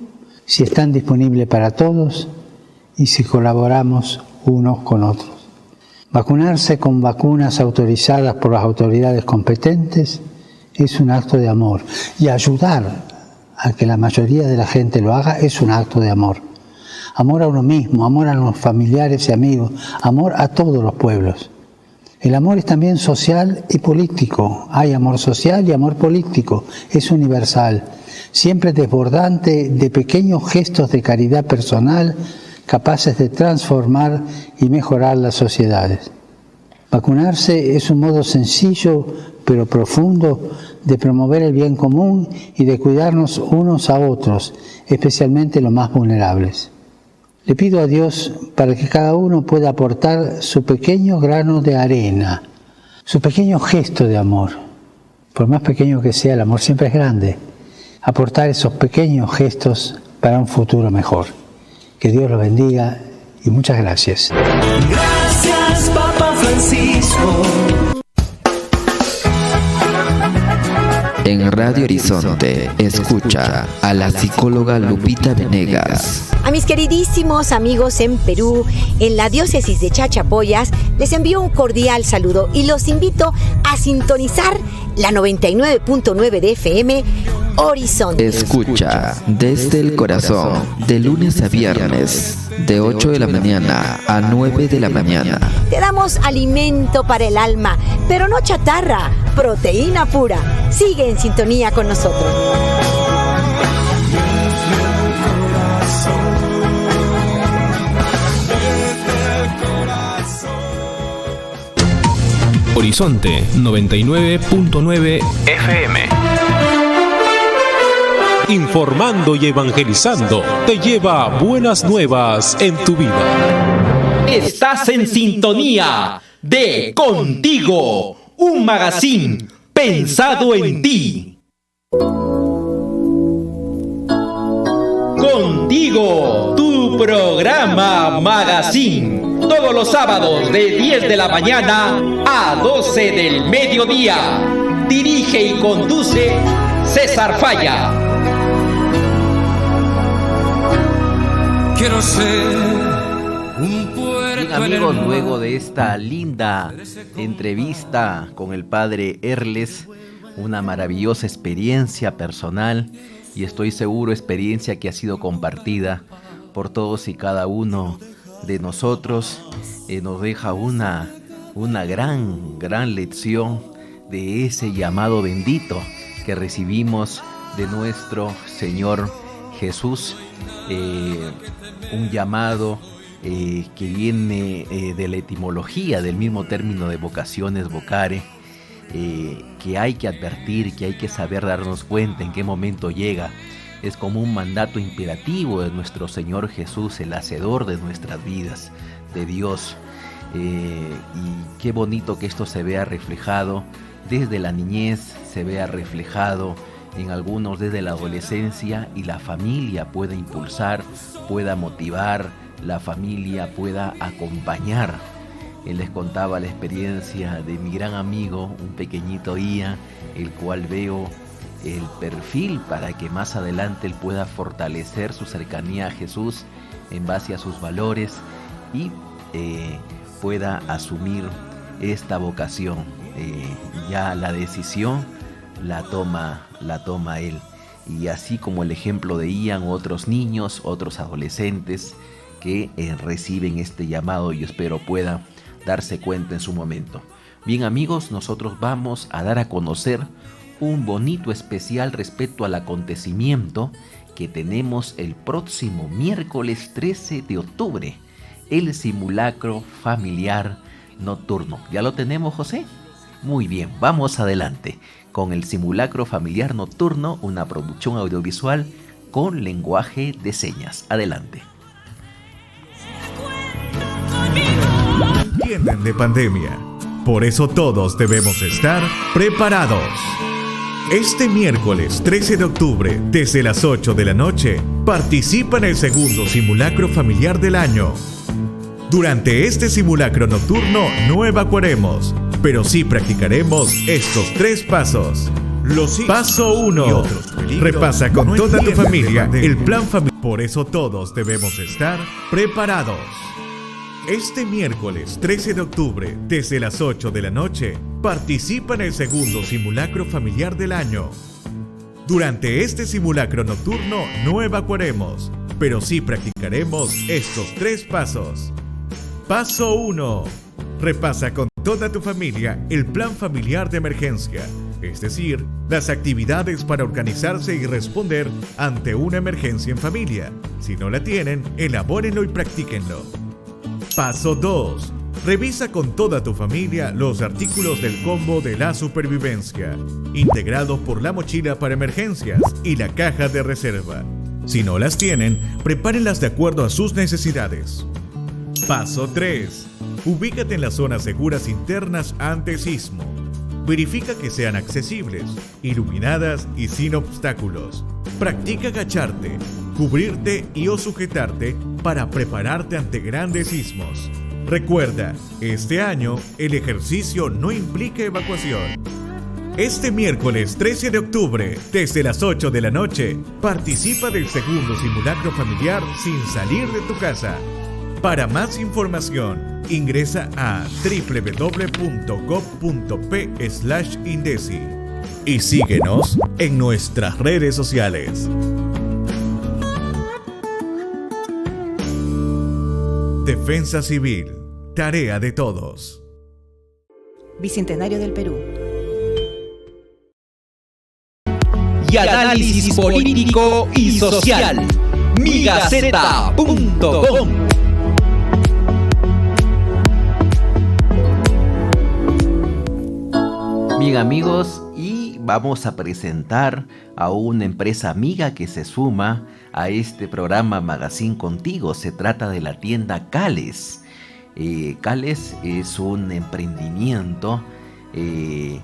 si están disponibles para todos y si colaboramos unos con otros. Vacunarse con vacunas autorizadas por las autoridades competentes es un acto de amor, y ayudar a que la mayoría de la gente lo haga es un acto de amor. Amor a uno mismo, amor a los familiares y amigos, amor a todos los pueblos. El amor es también social y político. Hay amor social y amor político. Es universal, siempre desbordante de pequeños gestos de caridad personal capaces de transformar y mejorar las sociedades. Vacunarse es un modo sencillo pero profundo de promover el bien común y de cuidarnos unos a otros, especialmente los más vulnerables. Le pido a Dios para que cada uno pueda aportar su pequeño grano de arena, su pequeño gesto de amor. Por más pequeño que sea, el amor siempre es grande. Aportar esos pequeños gestos para un futuro mejor. Que Dios los bendiga y muchas gracias. Gracias, Papa Francisco. En Radio Horizonte, escucha a la psicóloga Lupita Venegas. A mis queridísimos amigos en Perú, en la diócesis de Chachapoyas, les envío un cordial saludo y los invito a sintonizar la 99.9 de FM Horizonte. Escucha desde el corazón, de lunes a viernes, de 8 de la mañana a 9 de la mañana. Te damos alimento para el alma, pero no chatarra, proteína pura. Sigue en sintonía con nosotros. Horizonte 99.9 FM. Informando y evangelizando te lleva buenas nuevas en tu vida. Estás en sintonía de Contigo, un magazine pensado en ti. Contigo, tu programa magazine. Todos los sábados de 10 de la mañana a 12 del mediodía. Dirige y conduce César Falla. Quiero ser un puerto. Bien, amigos, luego de esta linda entrevista con el padre Erles, una maravillosa experiencia personal y estoy seguro experiencia que ha sido compartida por todos y cada uno de nosotros, nos deja una gran lección de ese llamado bendito que recibimos de nuestro Señor Jesús, un llamado que viene de la etimología del mismo término de vocaciones, vocare, que hay que advertir, que hay que saber darnos cuenta en qué momento llega. Es como un mandato imperativo de nuestro Señor Jesús, el hacedor de nuestras vidas, de Dios. Y qué bonito que esto se vea reflejado desde la niñez, se vea reflejado en algunos desde la adolescencia y la familia pueda impulsar, pueda motivar, la familia pueda acompañar. Él les contaba la experiencia de mi gran amigo, un pequeñito Ia, el cual veo el perfil para que más adelante él pueda fortalecer su cercanía a Jesús en base a sus valores y pueda asumir esta vocación. Ya la decisión la toma él. Y así como el ejemplo de Ian, otros niños, otros adolescentes que reciben este llamado y espero puedan darse cuenta en su momento. Bien, amigos, nosotros vamos a dar a conocer un bonito especial respecto al acontecimiento que tenemos el próximo miércoles 13 de octubre, el simulacro familiar nocturno. ¿Ya lo tenemos, José? Muy bien, vamos adelante con el simulacro familiar nocturno, una producción audiovisual con lenguaje de señas. Adelante. Entienden de pandemia, por eso todos debemos estar preparados. Este miércoles 13 de octubre, desde las 8 de la noche, participa en el segundo simulacro familiar del año. Durante este simulacro nocturno no evacuaremos, pero sí practicaremos estos 3 pasos. Paso 1. Repasa con toda tu familia el plan familiar. Por eso todos debemos estar preparados. Este miércoles 13 de octubre, desde las 8 de la noche, participa en el segundo simulacro familiar del año. Durante este simulacro nocturno no evacuaremos, pero sí practicaremos estos 3 pasos. Paso 1. Repasa con toda tu familia el plan familiar de emergencia, es decir, las actividades para organizarse y responder ante una emergencia en familia. Si no la tienen, elabórenlo y practíquenlo. Paso 2. Revisa con toda tu familia los artículos del combo de la supervivencia, integrados por la mochila para emergencias y la caja de reserva. Si no las tienen, prepárenlas de acuerdo a sus necesidades. Paso 3. Ubícate en las zonas seguras internas ante sismo. Verifica que sean accesibles, iluminadas y sin obstáculos. Practica agacharte, cubrirte y o sujetarte para prepararte ante grandes sismos. Recuerda, este año el ejercicio no implica evacuación. Este miércoles 13 de octubre, desde las 8 de la noche, participa del segundo simulacro familiar sin salir de tu casa. Para más información, ingresa a www.gov.p/INDECI y síguenos en nuestras redes sociales. Defensa civil, tarea de todos. Bicentenario del Perú. Y análisis político y social. Migaceta.com. Bien, amigos, y vamos a presentar a una empresa amiga que se suma a este programa Magazine Contigo. Se trata de la tienda Cales. Cales es un emprendimiento de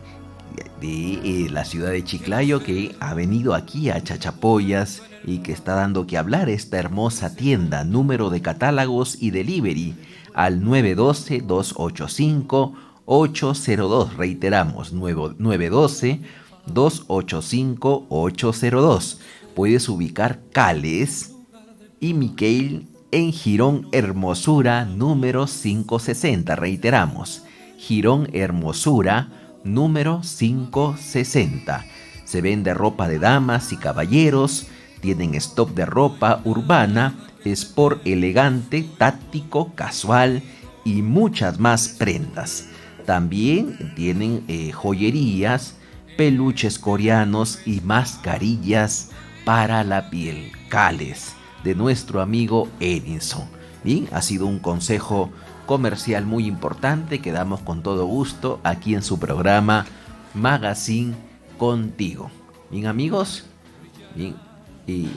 la ciudad de Chiclayo que ha venido aquí a Chachapoyas y que está dando que hablar esta hermosa tienda. Número de catálogos y delivery al 912-285-802. Reiteramos, 912-285-802. Puedes ubicar Cales y Miquel en Girón Hermosura número 560. Reiteramos, Girón Hermosura número 560. Se vende ropa de damas y caballeros. Tienen stock de ropa urbana, sport elegante, táctico, casual y muchas más prendas. También tienen joyerías, peluches coreanos y mascarillas para la piel. Cales, de nuestro amigo Edinson. Bien, ha sido un consejo comercial muy importante que damos con todo gusto aquí en su programa Magazine Contigo. Bien, amigos. Bien. ¿Y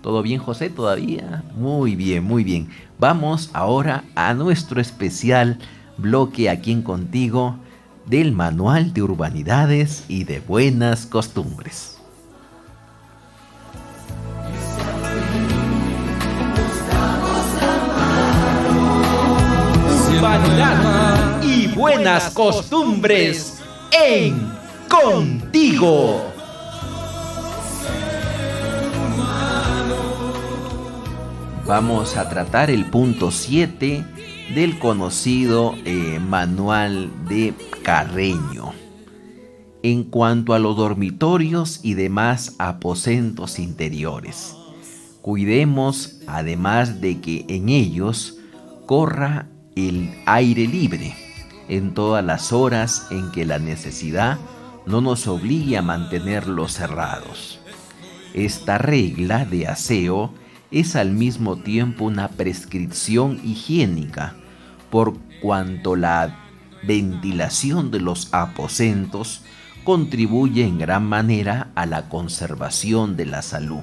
todo bien, José? ¿Todavía? Muy bien, muy bien. Vamos ahora a nuestro especial bloque aquí en Contigo del Manual de Urbanidades y de Buenas Costumbres. Vanidad y buenas costumbres en Contigo. Vamos a tratar el punto 7 del conocido Manual de Carreño. En cuanto a los dormitorios y demás aposentos interiores, cuidemos además de que en ellos corra el aire libre en todas las horas en que la necesidad no nos obligue a mantenerlos cerrados. Esta regla de aseo es al mismo tiempo una prescripción higiénica, por cuanto la ventilación de los aposentos contribuye en gran manera a la conservación de la salud.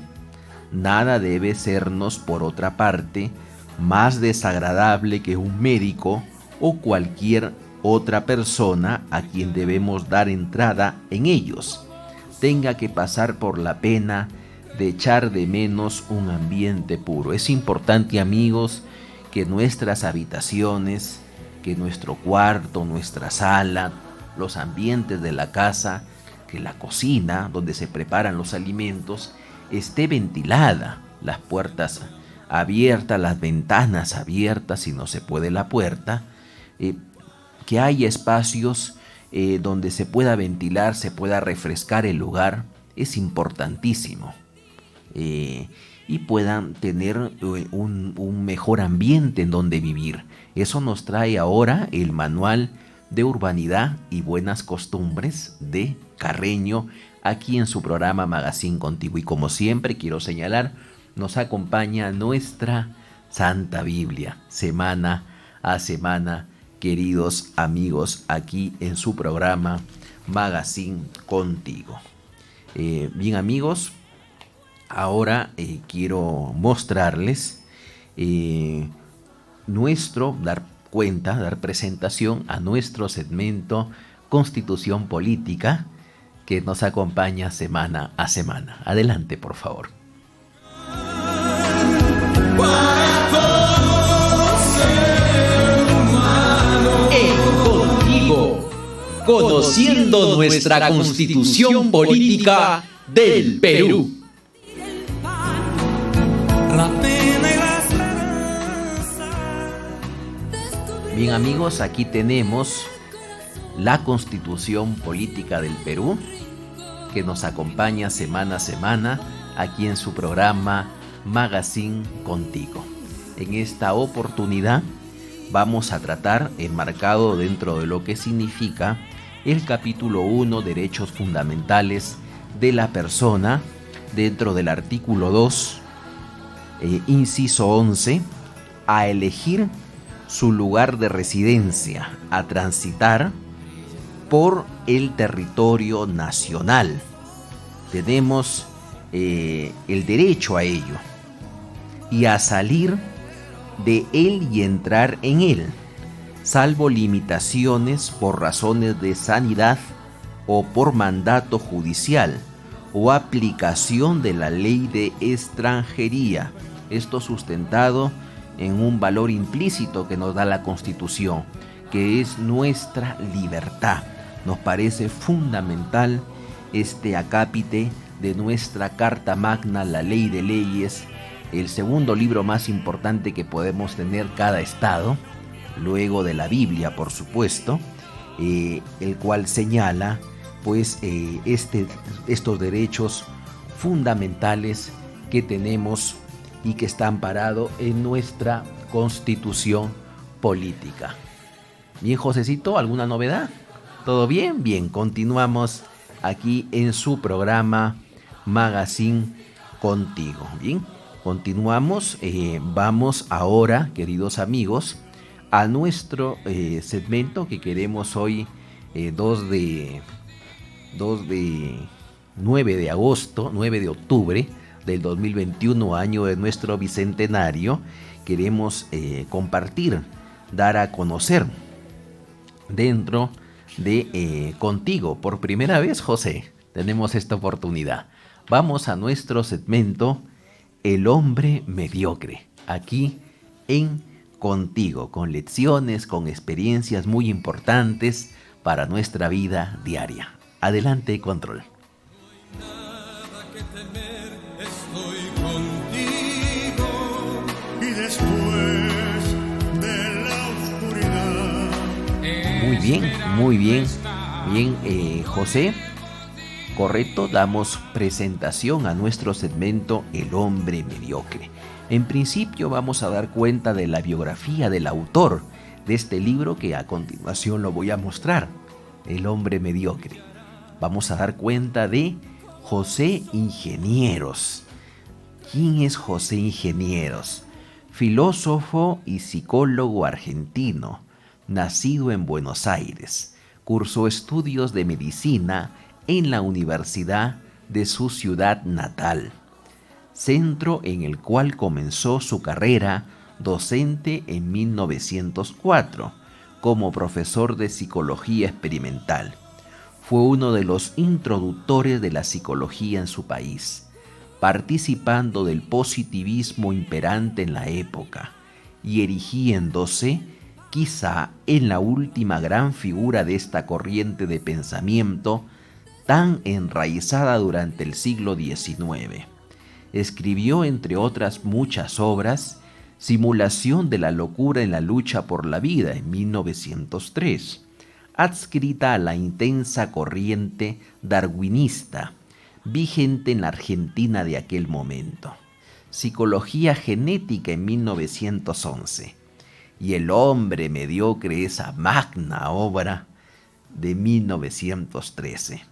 Nada debe sernos, por otra parte, más desagradable que un médico o cualquier otra persona a quien debemos dar entrada en ellos tenga que pasar por la pena de echar de menos un ambiente puro. Es importante, amigos, que nuestras habitaciones, que nuestro cuarto, nuestra sala, los ambientes de la casa, que la cocina donde se preparan los alimentos esté ventilada, las puertas abiertas, las ventanas abiertas si no se puede la puerta, que haya espacios donde se pueda ventilar, se pueda refrescar el lugar, es importantísimo. Y puedan tener un mejor ambiente en donde vivir. Eso nos trae ahora el Manual de Urbanidad y Buenas Costumbres de Carreño, aquí en su programa Magazine Contigo. Y como siempre quiero señalar, nos acompaña nuestra Santa Biblia, semana a semana, queridos amigos, aquí en su programa Magazine Contigo. Bien, amigos, ahora quiero mostrarles dar presentación a nuestro segmento Constitución Política, que nos acompaña semana a semana. Adelante, por favor. Contigo, conociendo nuestra Constitución Política del Perú. Bien, amigos, aquí tenemos la Constitución Política del Perú, que nos acompaña semana a semana aquí en su programa Magazine Contigo. En esta oportunidad vamos a tratar, enmarcado dentro de lo que significa el capítulo 1, Derechos Fundamentales de la Persona, dentro del artículo 2, inciso 11, a elegir su lugar de residencia, a transitar por el territorio nacional. Tenemos el derecho a ello y a salir de él y entrar en él, salvo limitaciones por razones de sanidad o por mandato judicial o aplicación de la ley de extranjería. Esto sustentado en un valor implícito que nos da la Constitución, que es nuestra libertad. Nos parece fundamental este acápite de nuestra Carta Magna, la Ley de Leyes, el segundo libro más importante que podemos tener cada estado, luego de la Biblia, por supuesto, el cual señala pues estos derechos fundamentales que tenemos y que está amparado en nuestra Constitución política. Bien, Josecito, ¿alguna novedad? ¿Todo bien? Bien, continuamos aquí en su programa Magazine Contigo. Bien, continuamos. Vamos ahora, queridos amigos, a nuestro segmento que queremos hoy, 9 de octubre del 2021, año de nuestro bicentenario. Queremos compartir, dar a conocer dentro de Contigo. Por primera vez, José, tenemos esta oportunidad. Vamos a nuestro segmento El hombre mediocre, aquí en Contigo, con lecciones, con experiencias muy importantes para nuestra vida diaria. Adelante, control. Estoy contigo y después de la oscuridad. Muy bien, José. Correcto, damos presentación a nuestro segmento El hombre mediocre. En principio vamos a dar cuenta de la biografía del autor de este libro que a continuación lo voy a mostrar, El hombre mediocre. Vamos a dar cuenta de José Ingenieros. ¿Quién es José Ingenieros? Filósofo y psicólogo argentino, nacido en Buenos Aires. Cursó estudios de medicina en la universidad de su ciudad natal, centro en el cual comenzó su carrera docente en 1904 como profesor de psicología experimental. Fue uno de los introductores de la psicología en su país, participando del positivismo imperante en la época y erigiéndose quizá en la última gran figura de esta corriente de pensamiento tan enraizada durante el siglo XIX. Escribió, entre otras muchas obras, Simulación de la locura en la lucha por la vida en 1903, adscrita a la intensa corriente darwinista vigente en la Argentina de aquel momento. Psicología genética en 1911 y El hombre mediocre, esa magna obra de 1913.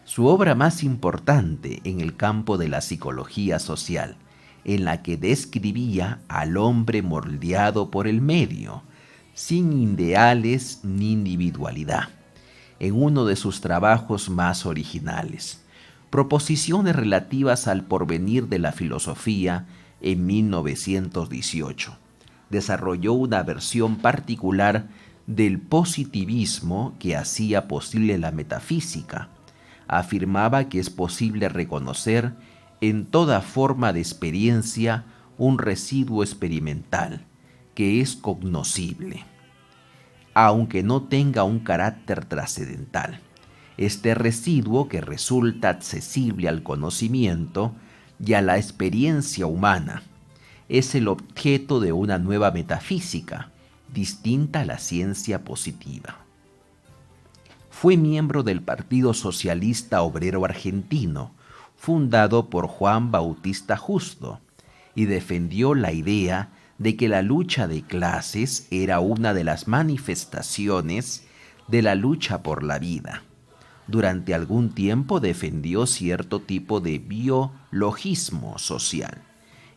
Su obra más importante en el campo de la psicología social, en la que describía al hombre moldeado por el medio, sin ideales ni individualidad. En uno de sus trabajos más originales, Proposiciones relativas al porvenir de la filosofía, en 1918, desarrolló una versión particular del positivismo que hacía posible la metafísica. Afirmaba que es posible reconocer en toda forma de experiencia un residuo experimental que es cognoscible, aunque no tenga un carácter trascendental. Este residuo, que resulta accesible al conocimiento y a la experiencia humana, es el objeto de una nueva metafísica, distinta a la ciencia positiva. Fue miembro del Partido Socialista Obrero Argentino, fundado por Juan Bautista Justo, y defendió la idea de que la lucha de clases era una de las manifestaciones de la lucha por la vida. Durante algún tiempo defendió cierto tipo de biologismo social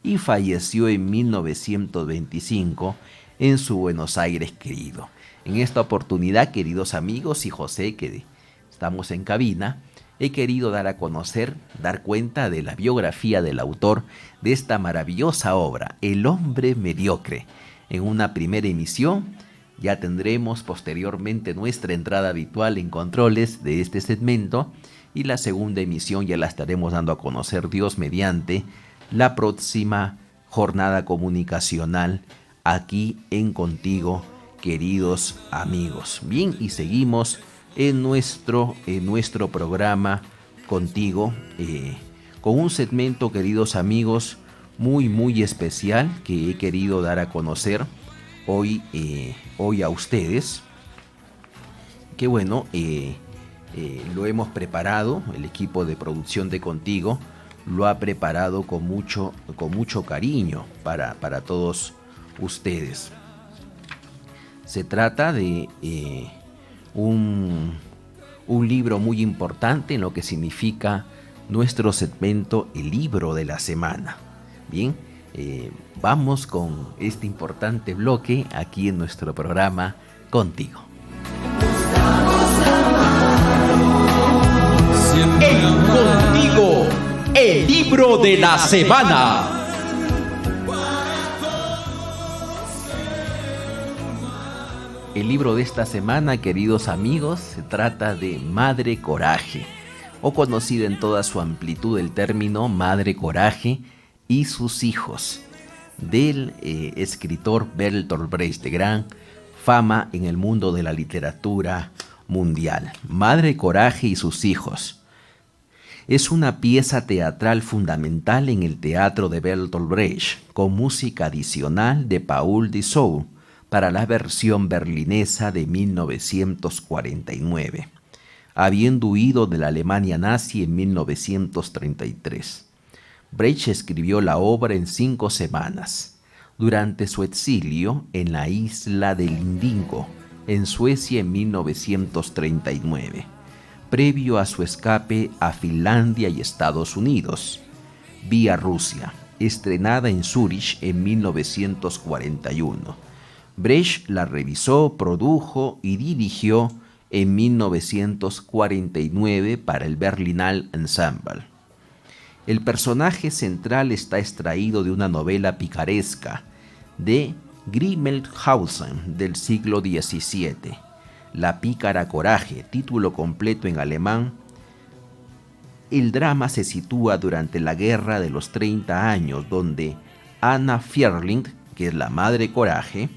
y falleció en 1925 en su Buenos Aires querido. En esta oportunidad, queridos amigos, y José, que estamos en cabina, he querido dar a conocer, dar cuenta de la biografía del autor de esta maravillosa obra, El hombre mediocre. En una primera emisión ya tendremos posteriormente nuestra entrada habitual en controles de este segmento, y la segunda emisión ya la estaremos dando a conocer, Dios mediante, la próxima jornada comunicacional aquí en Contigo, queridos amigos. Bien, y seguimos en nuestro programa Contigo, con un segmento, queridos amigos, muy especial que he querido dar a conocer hoy a ustedes. Que bueno, lo hemos preparado, el equipo de producción de Contigo lo ha preparado con mucho cariño para todos ustedes. Se trata de un libro muy importante en lo que significa nuestro segmento, el libro de la semana. Bien, vamos con este importante bloque aquí en nuestro programa Contigo. En Contigo, el libro de la semana. El libro de esta semana, queridos amigos, se trata de Madre Coraje, o conocida en toda su amplitud el término Madre Coraje y sus hijos, del escritor Bertolt Brecht, de gran fama en el mundo de la literatura mundial. Madre Coraje y sus hijos es una pieza teatral fundamental en el teatro de Bertolt Brecht, con música adicional de Paul Dessau, para la versión berlinesa de 1949, habiendo huido de la Alemania nazi en 1933. Brecht escribió la obra en 5 semanas, durante su exilio en la isla de Lindingo, en Suecia en 1939, previo a su escape a Finlandia y Estados Unidos, vía Rusia, estrenada en Zúrich en 1941. Brecht la revisó, produjo y dirigió en 1949 para el Berlinale Ensemble. El personaje central está extraído de una novela picaresca de Grimmelshausen del siglo XVII, La pícara Coraje, título completo en alemán. El drama se sitúa durante la Guerra de los 30 años, donde Anna Fierling, que es la Madre Coraje,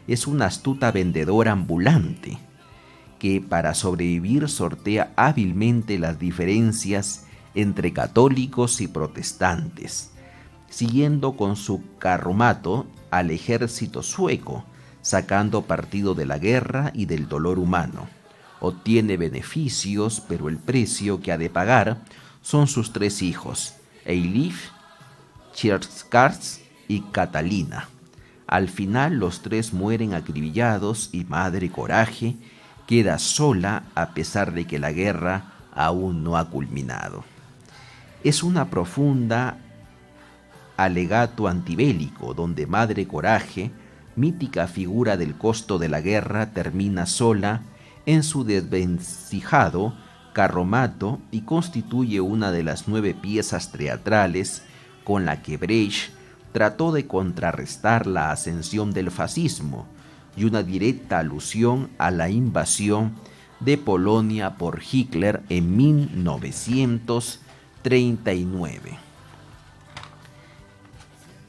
es una astuta vendedora ambulante que para sobrevivir sortea hábilmente las diferencias entre católicos y protestantes, siguiendo con su carromato al ejército sueco, sacando partido de la guerra y del dolor humano. Obtiene beneficios, pero el precio que ha de pagar son sus 3 hijos, Eilif, Tjerskarts y Catalina. Al final los 3 mueren acribillados y Madre Coraje queda sola a pesar de que la guerra aún no ha culminado. Es una profunda alegato antibélico donde Madre Coraje, mítica figura del costo de la guerra, termina sola en su desvencijado carromato y constituye una de las 9 piezas teatrales con la que Brecht trató de contrarrestar la ascensión del fascismo y una directa alusión a la invasión de Polonia por Hitler en 1939.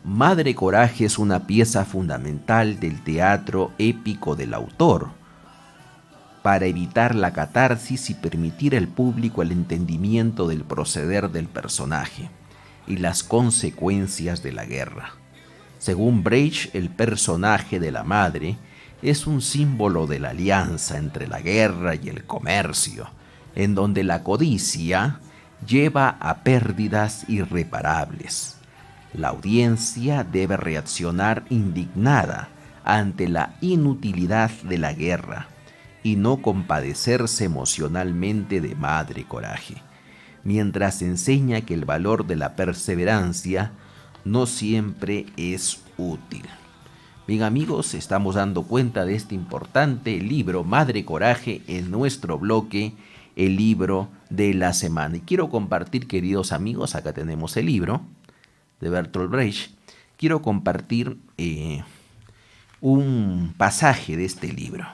Madre Coraje es una pieza fundamental del teatro épico del autor, para evitar la catarsis y permitir al público el entendimiento del proceder del personaje y las consecuencias de la guerra. Según Brecht, el personaje de la madre es un símbolo de la alianza entre la guerra y el comercio, en donde la codicia lleva a pérdidas irreparables. La audiencia debe reaccionar indignada ante la inutilidad de la guerra y no compadecerse emocionalmente de Madre Coraje, mientras enseña que el valor de la perseverancia no siempre es útil. Bien amigos, estamos dando cuenta de este importante libro Madre Coraje en nuestro bloque, el libro de la semana. Y quiero compartir, queridos amigos, acá tenemos el libro de Bertolt Brecht. Quiero compartir un pasaje de este libro.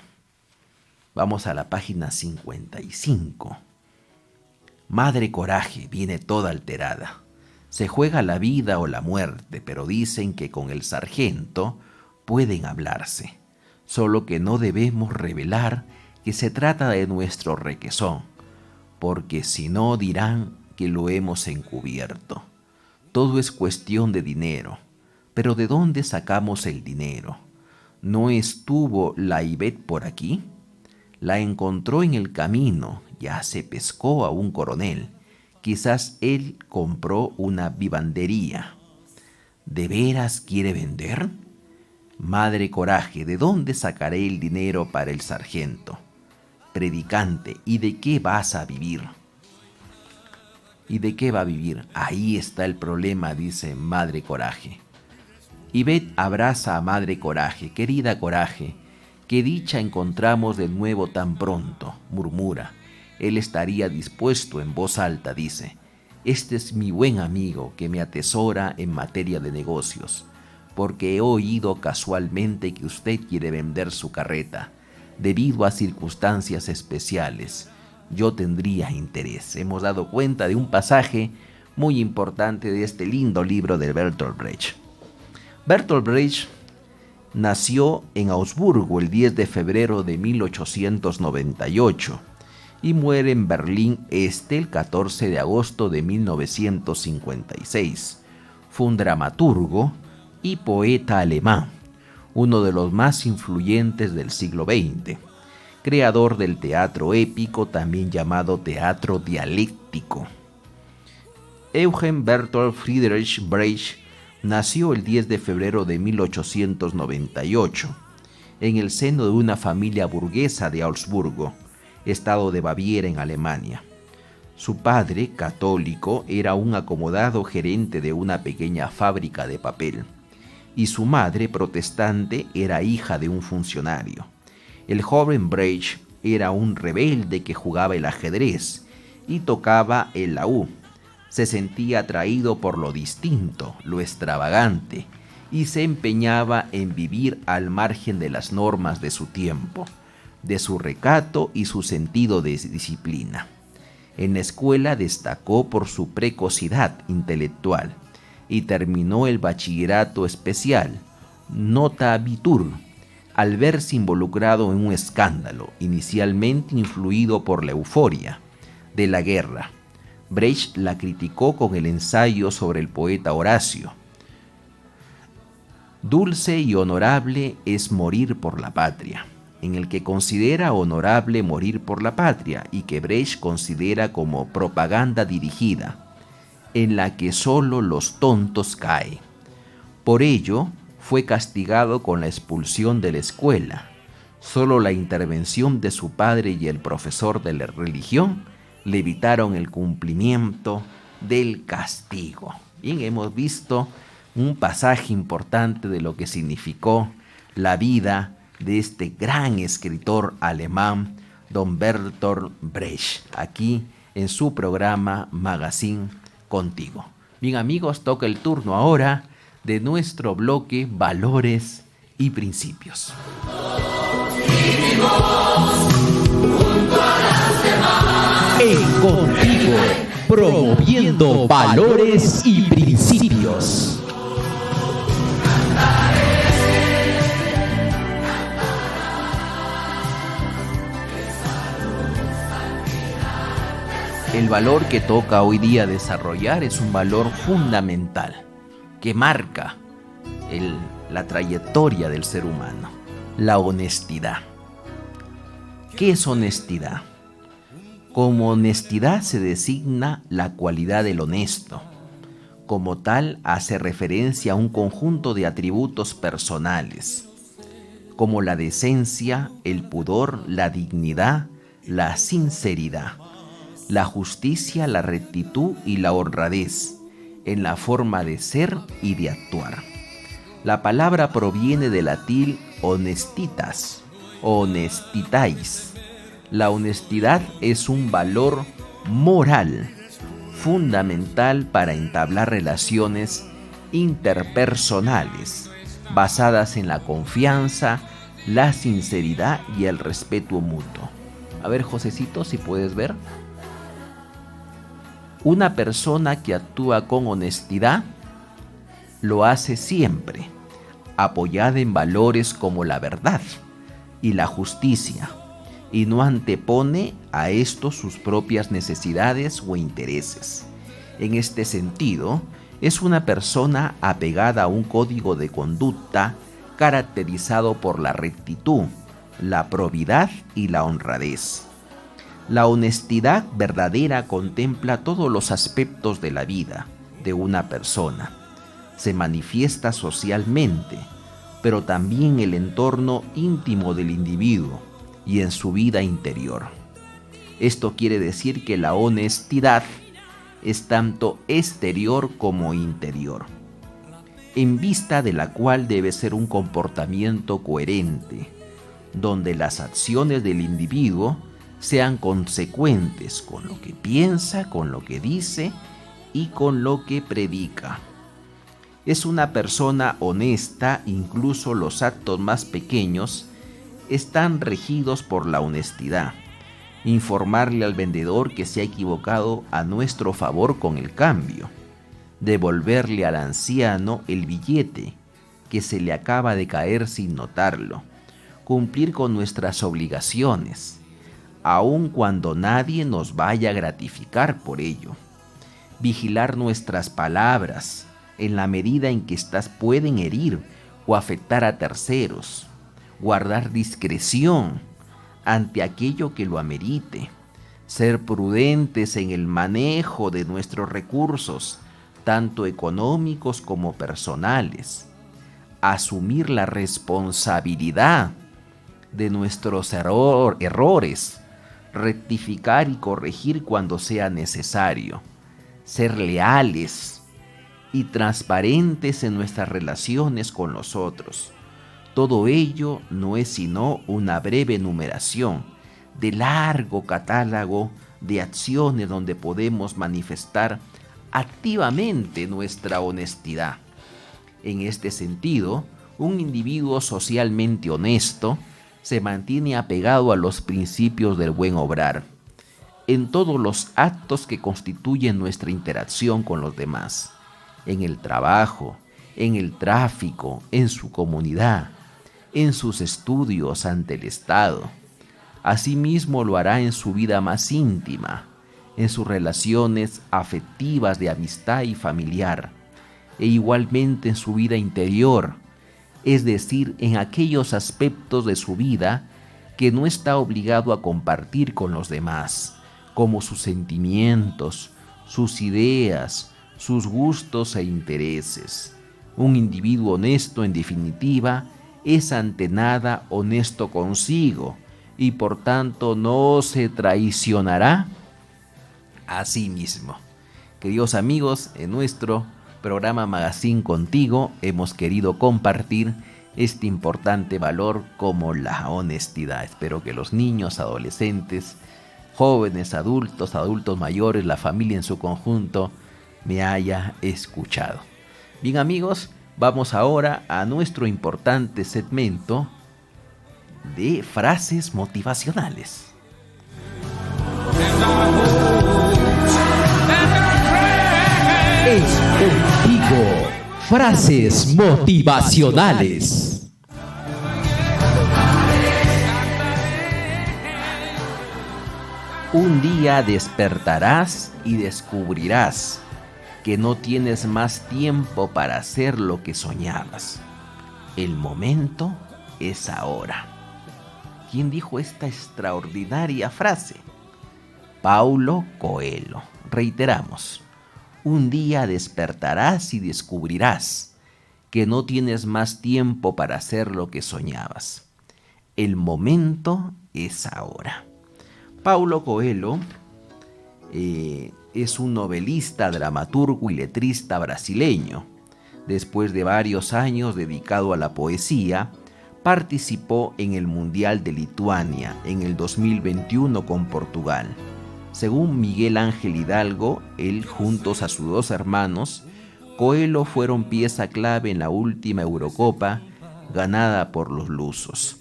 Vamos a la página 55. Madre Coraje viene toda alterada. Se juega la vida o la muerte, pero dicen que con el sargento pueden hablarse. Solo que no debemos revelar que se trata de nuestro requesón, porque si no dirán que lo hemos encubierto. Todo es cuestión de dinero, pero ¿de dónde sacamos el dinero? ¿No estuvo la Ivette por aquí? La encontró en el camino, ya se pescó a un coronel. Quizás él compró una vivandería. ¿De veras quiere vender? Madre Coraje, ¿de dónde sacaré el dinero para el sargento? Predicante, ¿y de qué vas a vivir? ¿Y de qué va a vivir? Ahí está el problema, dice Madre Coraje. Ivette abraza a Madre Coraje. Querida Coraje, qué dicha encontramos de nuevo tan pronto, murmura. Él estaría dispuesto, en voz alta dice: este es mi buen amigo que me atesora en materia de negocios, porque he oído casualmente que usted quiere vender su carreta, debido a circunstancias especiales. Yo tendría interés. Hemos dado cuenta de un pasaje muy importante de este lindo libro de Bertolt Brecht. Bertolt Brecht nació en Augsburgo el 10 de febrero de 1898 y muere en Berlín Este el 14 de agosto de 1956. Fue un dramaturgo y poeta alemán, uno de los más influyentes del siglo XX, creador del teatro épico, también llamado teatro dialéctico. Eugen Bertolt Friedrich Brecht nació el 10 de febrero de 1898 en el seno de una familia burguesa de Augsburgo, estado de Baviera en Alemania. Su padre, católico, era un acomodado gerente de una pequeña fábrica de papel, y su madre, protestante, era hija de un funcionario. El joven Brecht era un rebelde que jugaba el ajedrez y tocaba el laúd. Se sentía atraído por lo distinto, lo extravagante, y se empeñaba en vivir al margen de las normas de su tiempo, de su recato y su sentido de disciplina. En la escuela destacó por su precocidad intelectual y terminó el bachillerato especial, nota abitur, al verse involucrado en un escándalo, inicialmente influido por la euforia de la guerra. Brecht la criticó con el ensayo sobre el poeta Horacio. Dulce y honorable es morir por la patria, en el que considera honorable morir por la patria y que Brecht considera como propaganda dirigida, en la que solo los tontos caen. Por ello, fue castigado con la expulsión de la escuela. Solo la intervención de su padre y el profesor de la religión le evitaron el cumplimiento del castigo. Bien, hemos visto un pasaje importante de lo que significó la vida de este gran escritor alemán, don Bertolt Brecht, aquí en su programa Magazine Contigo. Bien amigos, toca el turno ahora de nuestro bloque Valores y Principios. En Contigo, promoviendo valores y principios. El valor que toca hoy día desarrollar es un valor fundamental que marca la trayectoria del ser humano: la honestidad. ¿Qué es honestidad? Como honestidad se designa la cualidad del honesto, Como tal, hace referencia a un conjunto de atributos personales, como la decencia, el pudor, la dignidad, la sinceridad, la justicia, la rectitud y la honradez, en la forma de ser y de actuar. La palabra proviene del latín honestitas, honestitais. La honestidad es un valor moral fundamental para entablar relaciones interpersonales basadas en la confianza, la sinceridad y el respeto mutuo. A ver, Josecito, si puedes ver. Una persona que actúa con honestidad lo hace siempre, apoyada en valores como la verdad y la justicia, y no antepone a esto sus propias necesidades o intereses. En este sentido, es una persona apegada a un código de conducta caracterizado por la rectitud, la probidad y la honradez. La honestidad verdadera contempla todos los aspectos de la vida de una persona. Se manifiesta socialmente, pero también en el entorno íntimo del individuo y en su vida interior. Esto quiere decir que la honestidad es tanto exterior como interior, en vista de la cual debe ser un comportamiento coherente, donde las acciones del individuo sean consecuentes con lo que piensa, con lo que dice y con lo que predica. Es una persona honesta, incluso los actos más pequeños están regidos por la honestidad. Informarle al vendedor que se ha equivocado a nuestro favor con el cambio. Devolverle al anciano el billete que se le acaba de caer sin notarlo. Cumplir con nuestras obligaciones, aun cuando nadie nos vaya a gratificar por ello. Vigilar nuestras palabras en la medida en que éstas pueden herir o afectar a terceros. Guardar discreción ante aquello que lo amerite. Ser prudentes en el manejo de nuestros recursos, tanto económicos como personales. Asumir la responsabilidad de nuestros errores. Rectificar y corregir cuando sea necesario. Ser leales y transparentes en nuestras relaciones con los otros. Todo ello no es sino una breve enumeración de largo catálogo de acciones donde podemos manifestar activamente nuestra honestidad. En este sentido, un individuo socialmente honesto se mantiene apegado a los principios del buen obrar en todos los actos que constituyen nuestra interacción con los demás, en el trabajo, en el tráfico, en su comunidad, en sus estudios ante el Estado. Asimismo lo hará en su vida más íntima, en sus relaciones afectivas de amistad y familiar, e igualmente en su vida interior, es decir, en aquellos aspectos de su vida que no está obligado a compartir con los demás, como sus sentimientos, sus ideas, sus gustos e intereses. Un individuo honesto, en definitiva, es ante nada honesto consigo y por tanto no se traicionará a sí mismo. Queridos amigos, en nuestro programa Magazine Contigo hemos querido compartir este importante valor como la honestidad. Espero que los niños, adolescentes, jóvenes, adultos mayores, la familia en su conjunto me haya escuchado. Bien amigos, vamos ahora a nuestro importante segmento de frases motivacionales. Es contigo, frases motivacionales. Un día despertarás y descubrirás que no tienes más tiempo para hacer lo que soñabas. El momento es ahora. ¿Quién dijo esta extraordinaria frase? Paulo Coelho. Reiteramos. un día despertarás y descubrirás que no tienes más tiempo para hacer lo que soñabas. El momento es ahora. Paulo Coelho es un novelista, dramaturgo y letrista brasileño. Después de varios años dedicado a la poesía, participó en el Mundial de Lituania en el 2021 con Portugal. Según Miguel Ángel Hidalgo, él juntos a sus dos hermanos, Coelho fueron pieza clave en la última Eurocopa ganada por los lusos.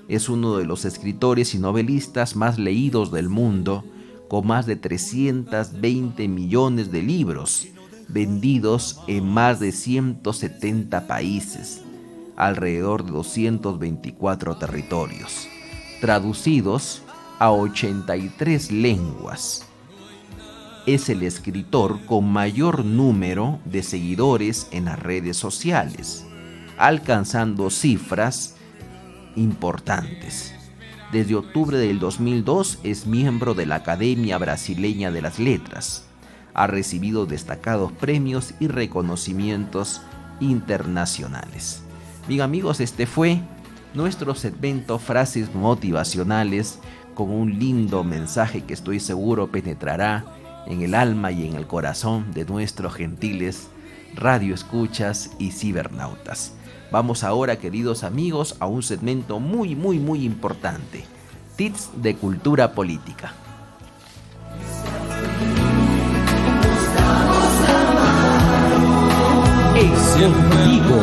Es uno de los escritores y novelistas más leídos del mundo, con más de 320 millones de libros vendidos en más de 170 países, alrededor de 224 territorios, traducidos a 83 lenguas. Es el escritor con mayor número de seguidores en las redes sociales, alcanzando cifras importantes. Desde octubre del 2002 es miembro de la Academia Brasileña de las Letras. Ha recibido destacados premios y reconocimientos internacionales. Bien amigos, este fue nuestro segmento Frases Motivacionales, con un lindo mensaje que estoy seguro penetrará en el alma y en el corazón de nuestros gentiles radioescuchas y cibernautas. Vamos ahora, queridos amigos, a un segmento muy importante: tips de cultura política. Es contigo,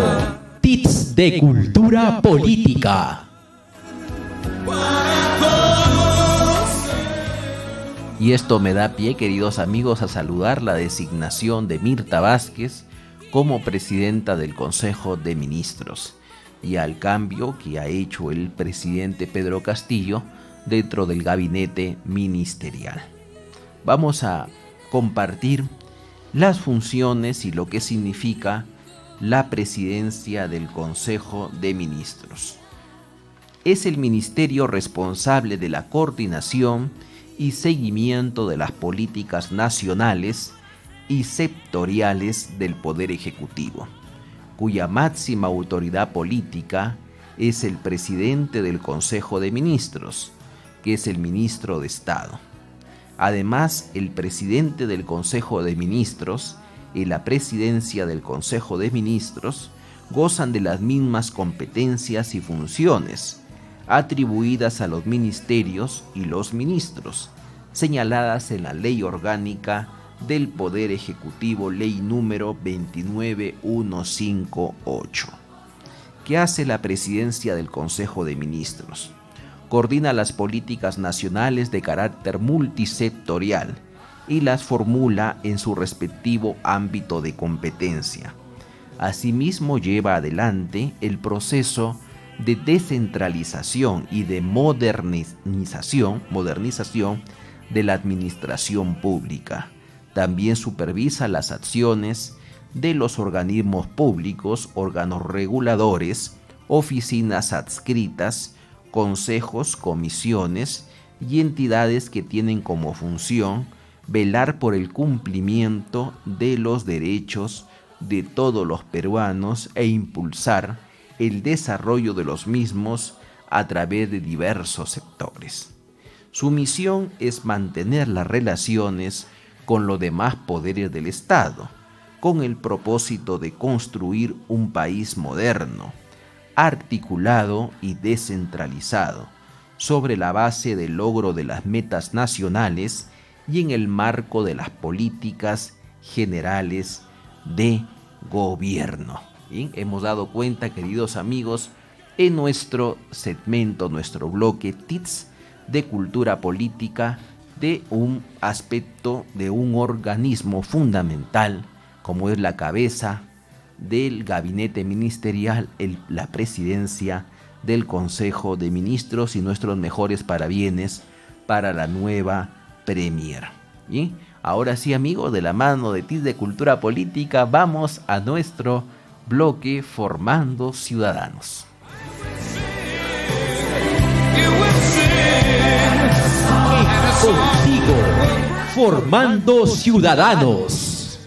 tips de cultura política. Y esto me da pie, queridos amigos, a saludar la designación de Mirta Vázquez como presidenta del Consejo de Ministros y al cambio que ha hecho el presidente Pedro Castillo dentro del gabinete ministerial. Vamos a compartir las funciones y lo que significa la presidencia del Consejo de Ministros. Es el ministerio responsable de la coordinación y seguimiento de las políticas nacionales y sectoriales del Poder Ejecutivo, cuya máxima autoridad política es el presidente del Consejo de Ministros, que es el ministro de Estado. Además, el presidente del Consejo de Ministros y la presidencia del Consejo de Ministros gozan de las mismas competencias y funciones atribuidas a los ministerios y los ministros, señaladas en la Ley Orgánica del Poder Ejecutivo, ley número 29158. ¿Qué hace la presidencia del Consejo de Ministros? Coordina las políticas nacionales de carácter multisectorial y las formula en su respectivo ámbito de competencia. Asimismo, lleva adelante el proceso de descentralización y de modernización de la administración pública. También supervisa las acciones de los organismos públicos, órganos reguladores, oficinas adscritas, consejos, comisiones y entidades que tienen como función velar por el cumplimiento de los derechos de todos los peruanos e impulsar el desarrollo de los mismos a través de diversos sectores. Su misión es mantener las relaciones con los demás poderes del Estado, con el propósito de construir un país moderno, articulado y descentralizado, sobre la base del logro de las metas nacionales y en el marco de las políticas generales de gobierno. ¿Bien? Hemos dado cuenta, queridos amigos, en nuestro segmento, nuestro bloque TITS de cultura política, de un aspecto de un organismo fundamental como es la cabeza del gabinete ministerial, la presidencia del Consejo de Ministros, y nuestros mejores parabienes para la nueva Premier. ¿Y? Ahora sí, amigos, de la mano de TIS de Cultura Política, vamos a nuestro bloque Formando Ciudadanos. Contigo, Formando Ciudadanos.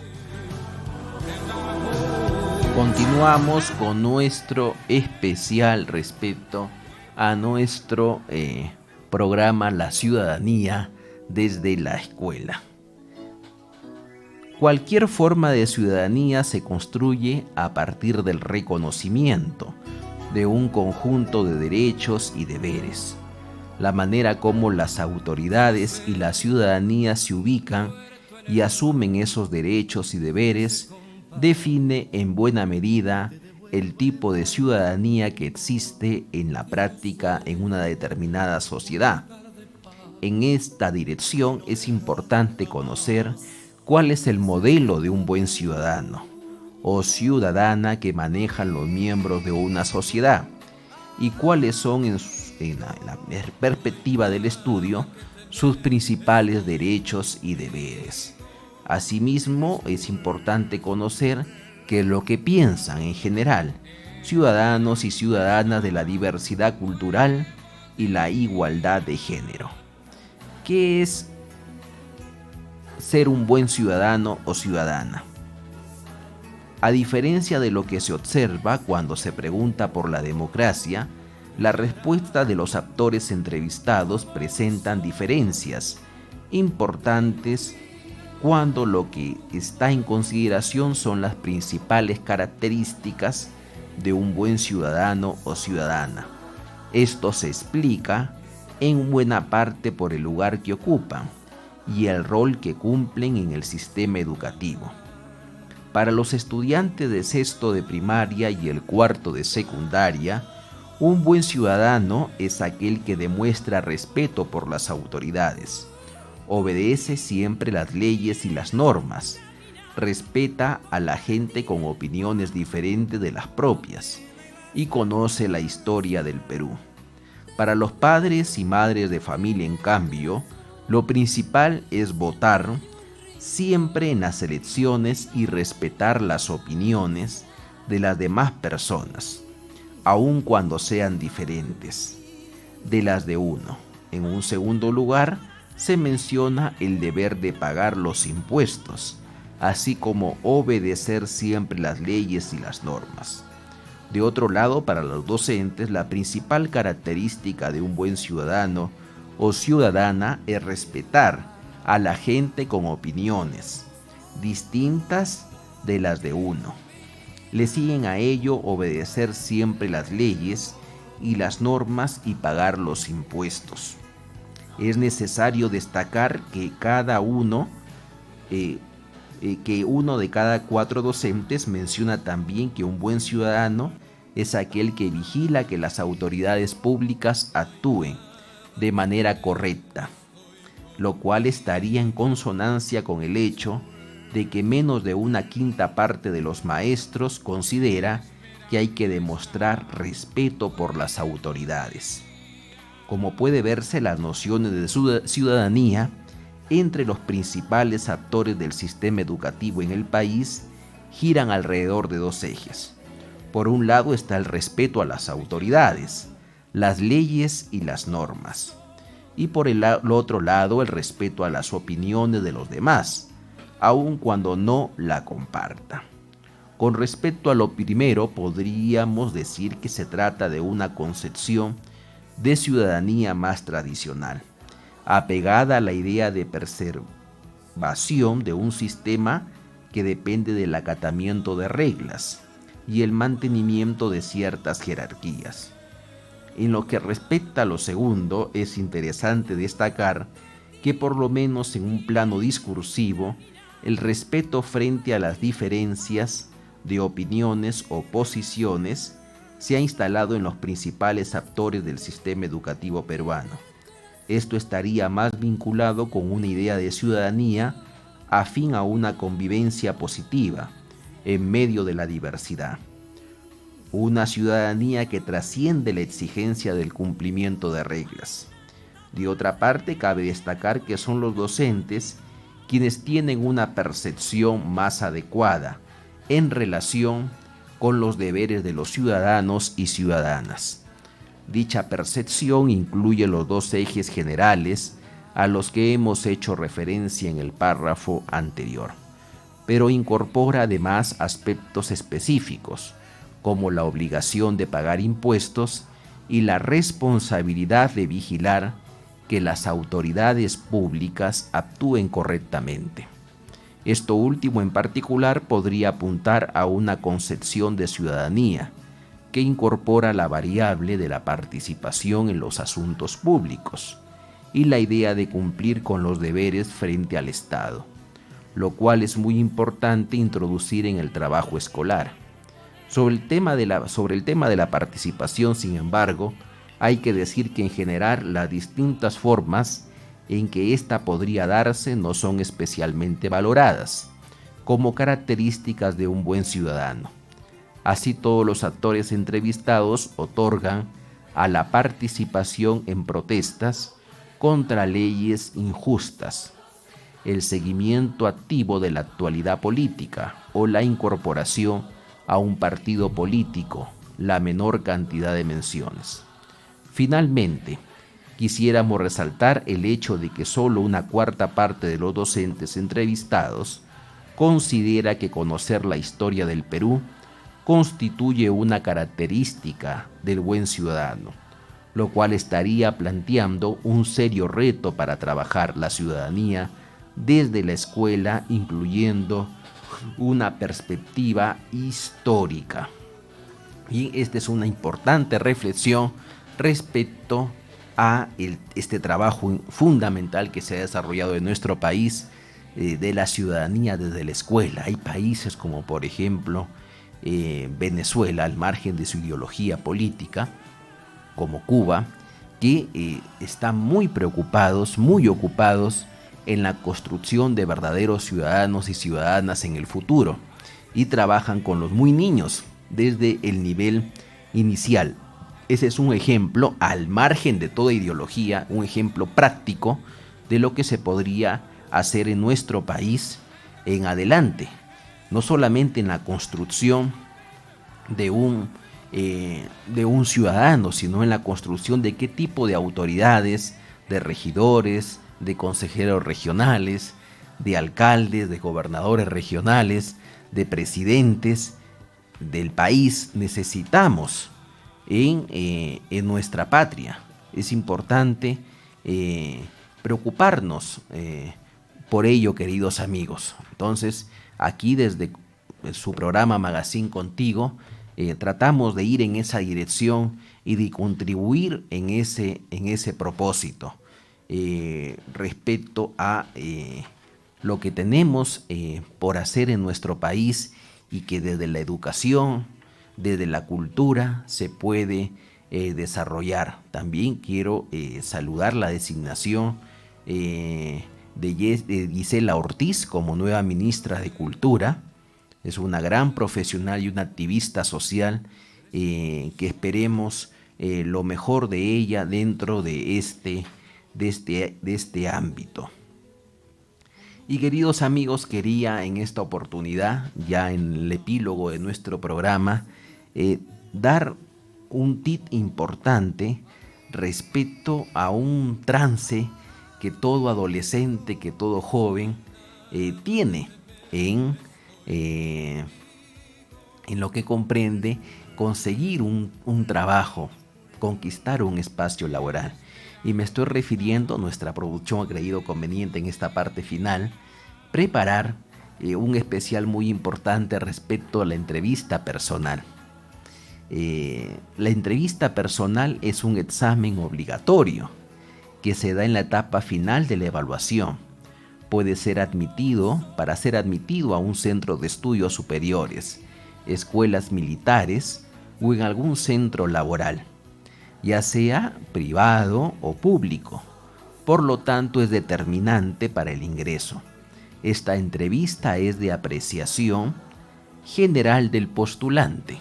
Continuamos con nuestro especial respecto a nuestro programa La Ciudadanía desde la escuela. Cualquier forma de ciudadanía se construye a partir del reconocimiento de un conjunto de derechos y deberes. La manera como las autoridades y la ciudadanía se ubican y asumen esos derechos y deberes define en buena medida el tipo de ciudadanía que existe en la práctica en una determinada sociedad. En esta dirección es importante conocer cuál es el modelo de un buen ciudadano o ciudadana que manejan los miembros de una sociedad y cuáles son en la perspectiva del estudio sus principales derechos y deberes. Asimismo, es importante conocer qué es lo que piensan en general ciudadanos y ciudadanas de la diversidad cultural y la igualdad de género. ¿Qué es ser un buen ciudadano o ciudadana? A diferencia de lo que se observa cuando se pregunta por la democracia, la respuesta de los actores entrevistados presentan diferencias importantes cuando lo que está en consideración son las principales características de un buen ciudadano o ciudadana. Esto se explica en buena parte por el lugar que ocupan y el rol que cumplen en el sistema educativo. Para los estudiantes de sexto de primaria y el cuarto de secundaria, un buen ciudadano es aquel que demuestra respeto por las autoridades, obedece siempre las leyes y las normas, respeta a la gente con opiniones diferentes de las propias y conoce la historia del Perú. Para los padres y madres de familia, en cambio, lo principal es votar siempre en las elecciones y respetar las opiniones de las demás personas, aun cuando sean diferentes de las de uno. En un segundo lugar, se menciona el deber de pagar los impuestos, así como obedecer siempre las leyes y las normas. De otro lado, para los docentes, la principal característica de un buen ciudadano o ciudadana es respetar a la gente con opiniones distintas de las de uno. Le siguen a ello obedecer siempre las leyes y las normas y pagar los impuestos. Es necesario destacar que uno de cada 4 docentes menciona también que un buen ciudadano es aquel que vigila que las autoridades públicas actúen de manera correcta, lo cual estaría en consonancia con el hecho de que menos de 1/5 parte de los maestros considera que hay que demostrar respeto por las autoridades. Como puede verse, las nociones de ciudadanía entre los principales actores del sistema educativo en el país giran alrededor de 2 ejes. Por un lado está el respeto a las autoridades, las leyes y las normas, y por el otro lado el respeto a las opiniones de los demás, aun cuando no la compartan. Con respecto a lo primero, podríamos decir que se trata de una concepción de ciudadanía más tradicional, apegada a la idea de preservación de un sistema que depende del acatamiento de reglas y el mantenimiento de ciertas jerarquías. En lo que respecta a lo segundo, es interesante destacar que por lo menos en un plano discursivo, el respeto frente a las diferencias de opiniones o posiciones se ha instalado en los principales actores del sistema educativo peruano. Esto estaría más vinculado con una idea de ciudadanía afín a una convivencia positiva en medio de la diversidad. Una ciudadanía que trasciende la exigencia del cumplimiento de reglas. De otra parte, cabe destacar que son los docentes quienes tienen una percepción más adecuada en relación con los deberes de los ciudadanos y ciudadanas. Dicha percepción incluye los 2 ejes generales a los que hemos hecho referencia en el párrafo anterior. pero incorpora además aspectos específicos, como la obligación de pagar impuestos y la responsabilidad de vigilar que las autoridades públicas actúen correctamente. Esto último en particular podría apuntar a una concepción de ciudadanía que incorpora la variable de la participación en los asuntos públicos y la idea de cumplir con los deberes frente al Estado, lo cual es muy importante introducir en el trabajo escolar. Sobre el tema de la participación, sin embargo, hay que decir que en general las distintas formas en que ésta podría darse no son especialmente valoradas como características de un buen ciudadano. Así, todos los actores entrevistados otorgan a la participación en protestas contra leyes injustas, el seguimiento activo de la actualidad política o la incorporación a un partido político la menor cantidad de menciones. Finalmente, quisiéramos resaltar el hecho de que solo una cuarta parte de los docentes entrevistados considera que conocer la historia del Perú constituye una característica del buen ciudadano, lo cual estaría planteando un serio reto para trabajar la ciudadanía desde la escuela, incluyendo una perspectiva histórica. Y esta es una importante reflexión respecto a este trabajo fundamental que se ha desarrollado en nuestro país de la ciudadanía desde la escuela. Hay países como por ejemplo Venezuela, al margen de su ideología política, como Cuba, que están muy preocupados, muy ocupados en la construcción de verdaderos ciudadanos y ciudadanas en el futuro, y trabajan con los muy niños desde el nivel inicial. Ese es un ejemplo, al margen de toda ideología, un ejemplo práctico de lo que se podría hacer en nuestro país en adelante, no solamente en la construcción de un ciudadano, sino en la construcción de qué tipo de autoridades, de regidores, de consejeros regionales, de alcaldes, de gobernadores regionales, de presidentes del país necesitamos en nuestra patria. Es importante preocuparnos por ello, queridos amigos. Entonces, aquí desde su programa Magazine Contigo, tratamos de ir en esa dirección y de contribuir en ese propósito respecto a lo que tenemos por hacer en nuestro país, y que desde la educación, desde la cultura se puede desarrollar. También quiero saludar la designación de Gisela Ortiz como nueva ministra de Cultura. Es una gran profesional y una activista social que esperemos lo mejor de ella dentro de este ámbito. Y queridos amigos, quería en esta oportunidad, ya en el epílogo de nuestro programa, dar un tip importante respecto a un trance que todo adolescente, que todo joven tiene en lo que comprende conseguir un trabajo, conquistar un espacio laboral. Y me estoy refiriendo, nuestra producción ha creído conveniente en esta parte final, preparar un especial muy importante respecto a la entrevista personal. La entrevista personal es un examen obligatorio que se da en la etapa final de la evaluación. Puede ser para ser admitido a un centro de estudios superiores, escuelas militares o en algún centro laboral, ya sea privado o público. Por lo tanto, es determinante para el ingreso. Esta entrevista es de apreciación general del postulante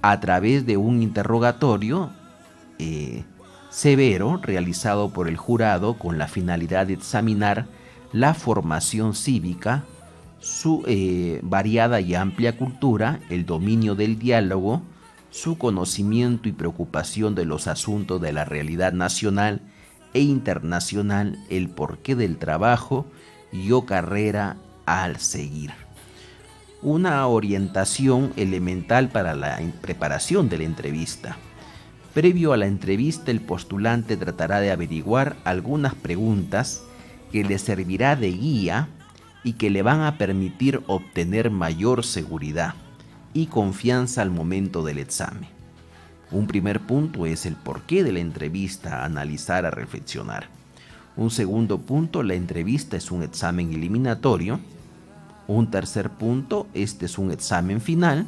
a través de un interrogatorio severo realizado por el jurado con la finalidad de examinar la formación cívica, su variada y amplia cultura, el dominio del diálogo, su conocimiento y preocupación de los asuntos de la realidad nacional e internacional, el porqué del trabajo y o carrera al seguir. Una orientación elemental para la preparación de la entrevista. Previo a la entrevista, el postulante tratará de averiguar algunas preguntas que le servirá de guía y que le van a permitir obtener mayor seguridad y confianza al momento del examen. Un primer punto es el porqué de la entrevista, a analizar, a reflexionar. Un segundo punto, la entrevista es un examen eliminatorio. Un tercer punto, este es un examen final.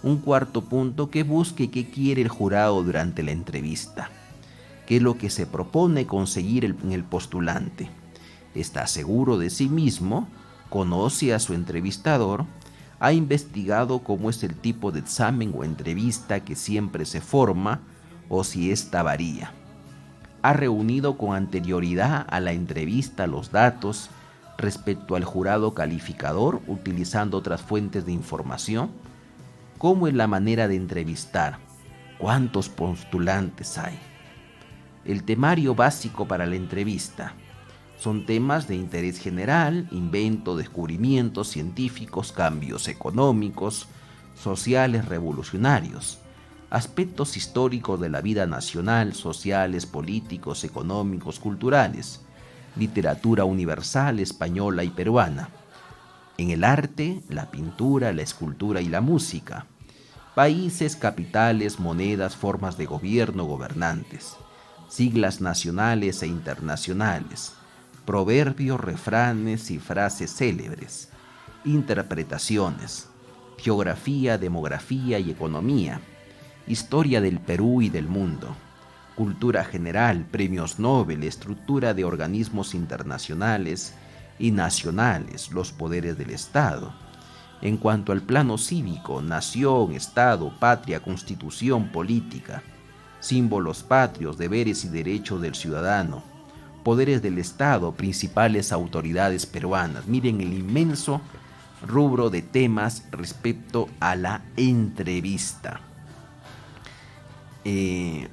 Un cuarto punto, que busque qué quiere el jurado durante la entrevista. ¿Qué es lo que se propone conseguir en el postulante? ¿Está seguro de sí mismo? ¿Conoce a su entrevistador? ¿Ha investigado cómo es el tipo de examen o entrevista que siempre se forma o si esta varía? ¿Ha reunido con anterioridad a la entrevista los datos respecto al jurado calificador utilizando otras fuentes de información? ¿Cómo es la manera de entrevistar? ¿Cuántos postulantes hay? El temario básico para la entrevista. Son temas de interés general, invento, descubrimientos científicos, cambios económicos, sociales, revolucionarios, aspectos históricos de la vida nacional, sociales, políticos, económicos, culturales, literatura universal, española y peruana. En el arte, la pintura, la escultura y la música. Países, capitales, monedas, formas de gobierno, gobernantes. Siglas nacionales e internacionales. Proverbios, refranes y frases célebres. Interpretaciones. Geografía, demografía y economía. Historia del Perú y del mundo. Cultura general, premios Nobel, estructura de organismos internacionales y nacionales, los poderes del Estado. En cuanto al plano cívico, nación, Estado, patria, constitución, política, símbolos patrios, deberes y derechos del ciudadano, poderes del Estado, principales autoridades peruanas. Miren el inmenso rubro de temas respecto a la entrevista.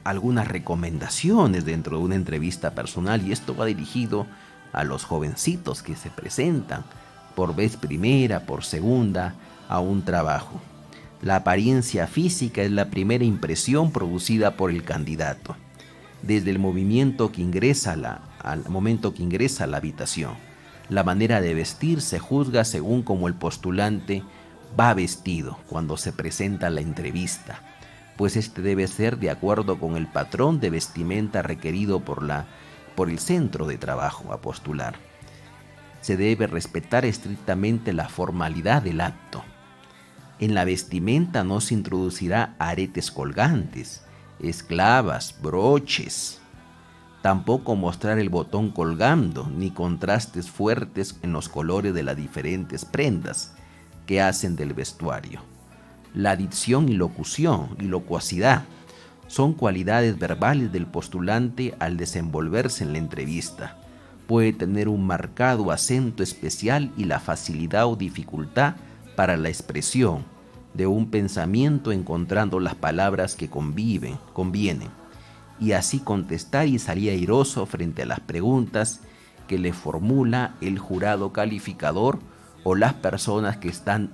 Algunas recomendaciones dentro de una entrevista personal, y esto va dirigido a los jovencitos que se presentan por vez primera, por segunda, a un trabajo. La apariencia física es la primera impresión producida por el candidato, desde el movimiento que ingresa al momento que ingresa a la habitación. La manera de vestir se juzga según cómo el postulante va vestido cuando se presenta a la entrevista, pues este debe ser de acuerdo con el patrón de vestimenta requerido por el centro de trabajo a postular. Se debe respetar estrictamente la formalidad del acto. En la vestimenta no se introducirá aretes colgantes, esclavas, broches. Tampoco mostrar el botón colgando, ni contrastes fuertes en los colores de las diferentes prendas que hacen del vestuario. La dicción y locución y locuacidad son cualidades verbales del postulante al desenvolverse en la entrevista. Puede tener un marcado acento especial y la facilidad o dificultad para la expresión de un pensamiento encontrando las palabras que convienen, y así contestar y salir airoso frente a las preguntas que le formula el jurado calificador o las personas que están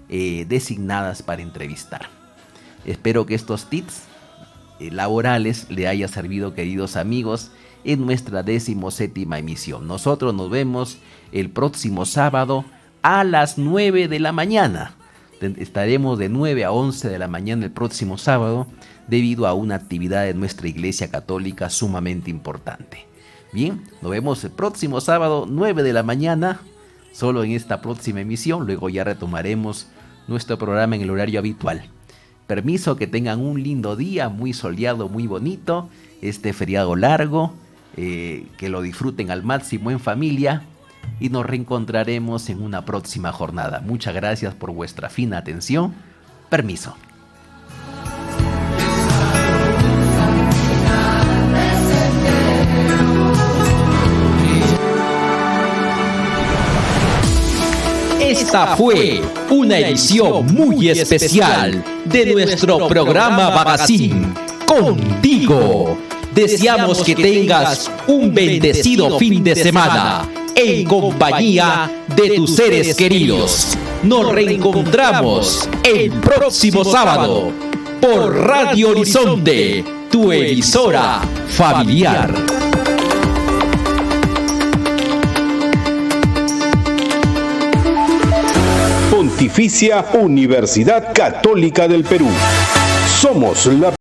designadas para entrevistar. Espero que estos tips laborales le haya servido, queridos amigos, en nuestra 17ª emisión. Nosotros nos vemos el próximo sábado a las 9 de la mañana. Estaremos de 9 a 11 de la mañana el próximo sábado debido a una actividad de nuestra Iglesia Católica sumamente importante. Bien, nos vemos el próximo sábado 9 de la mañana, solo en esta próxima emisión. Luego ya retomaremos nuestro programa en el horario habitual. Permiso, que tengan un lindo día, muy soleado, muy bonito, este feriado largo, que lo disfruten al máximo en familia y nos reencontraremos en una próxima jornada. Muchas gracias por vuestra fina atención. Permiso. Esta fue una edición muy especial de nuestro programa Magazine Contigo. Deseamos que tengas un bendecido fin de semana. en compañía de tus seres queridos. Nos reencontramos el próximo sábado por Radio Horizonte, tu emisora familiar. Pontificia Universidad Católica del Perú. Somos la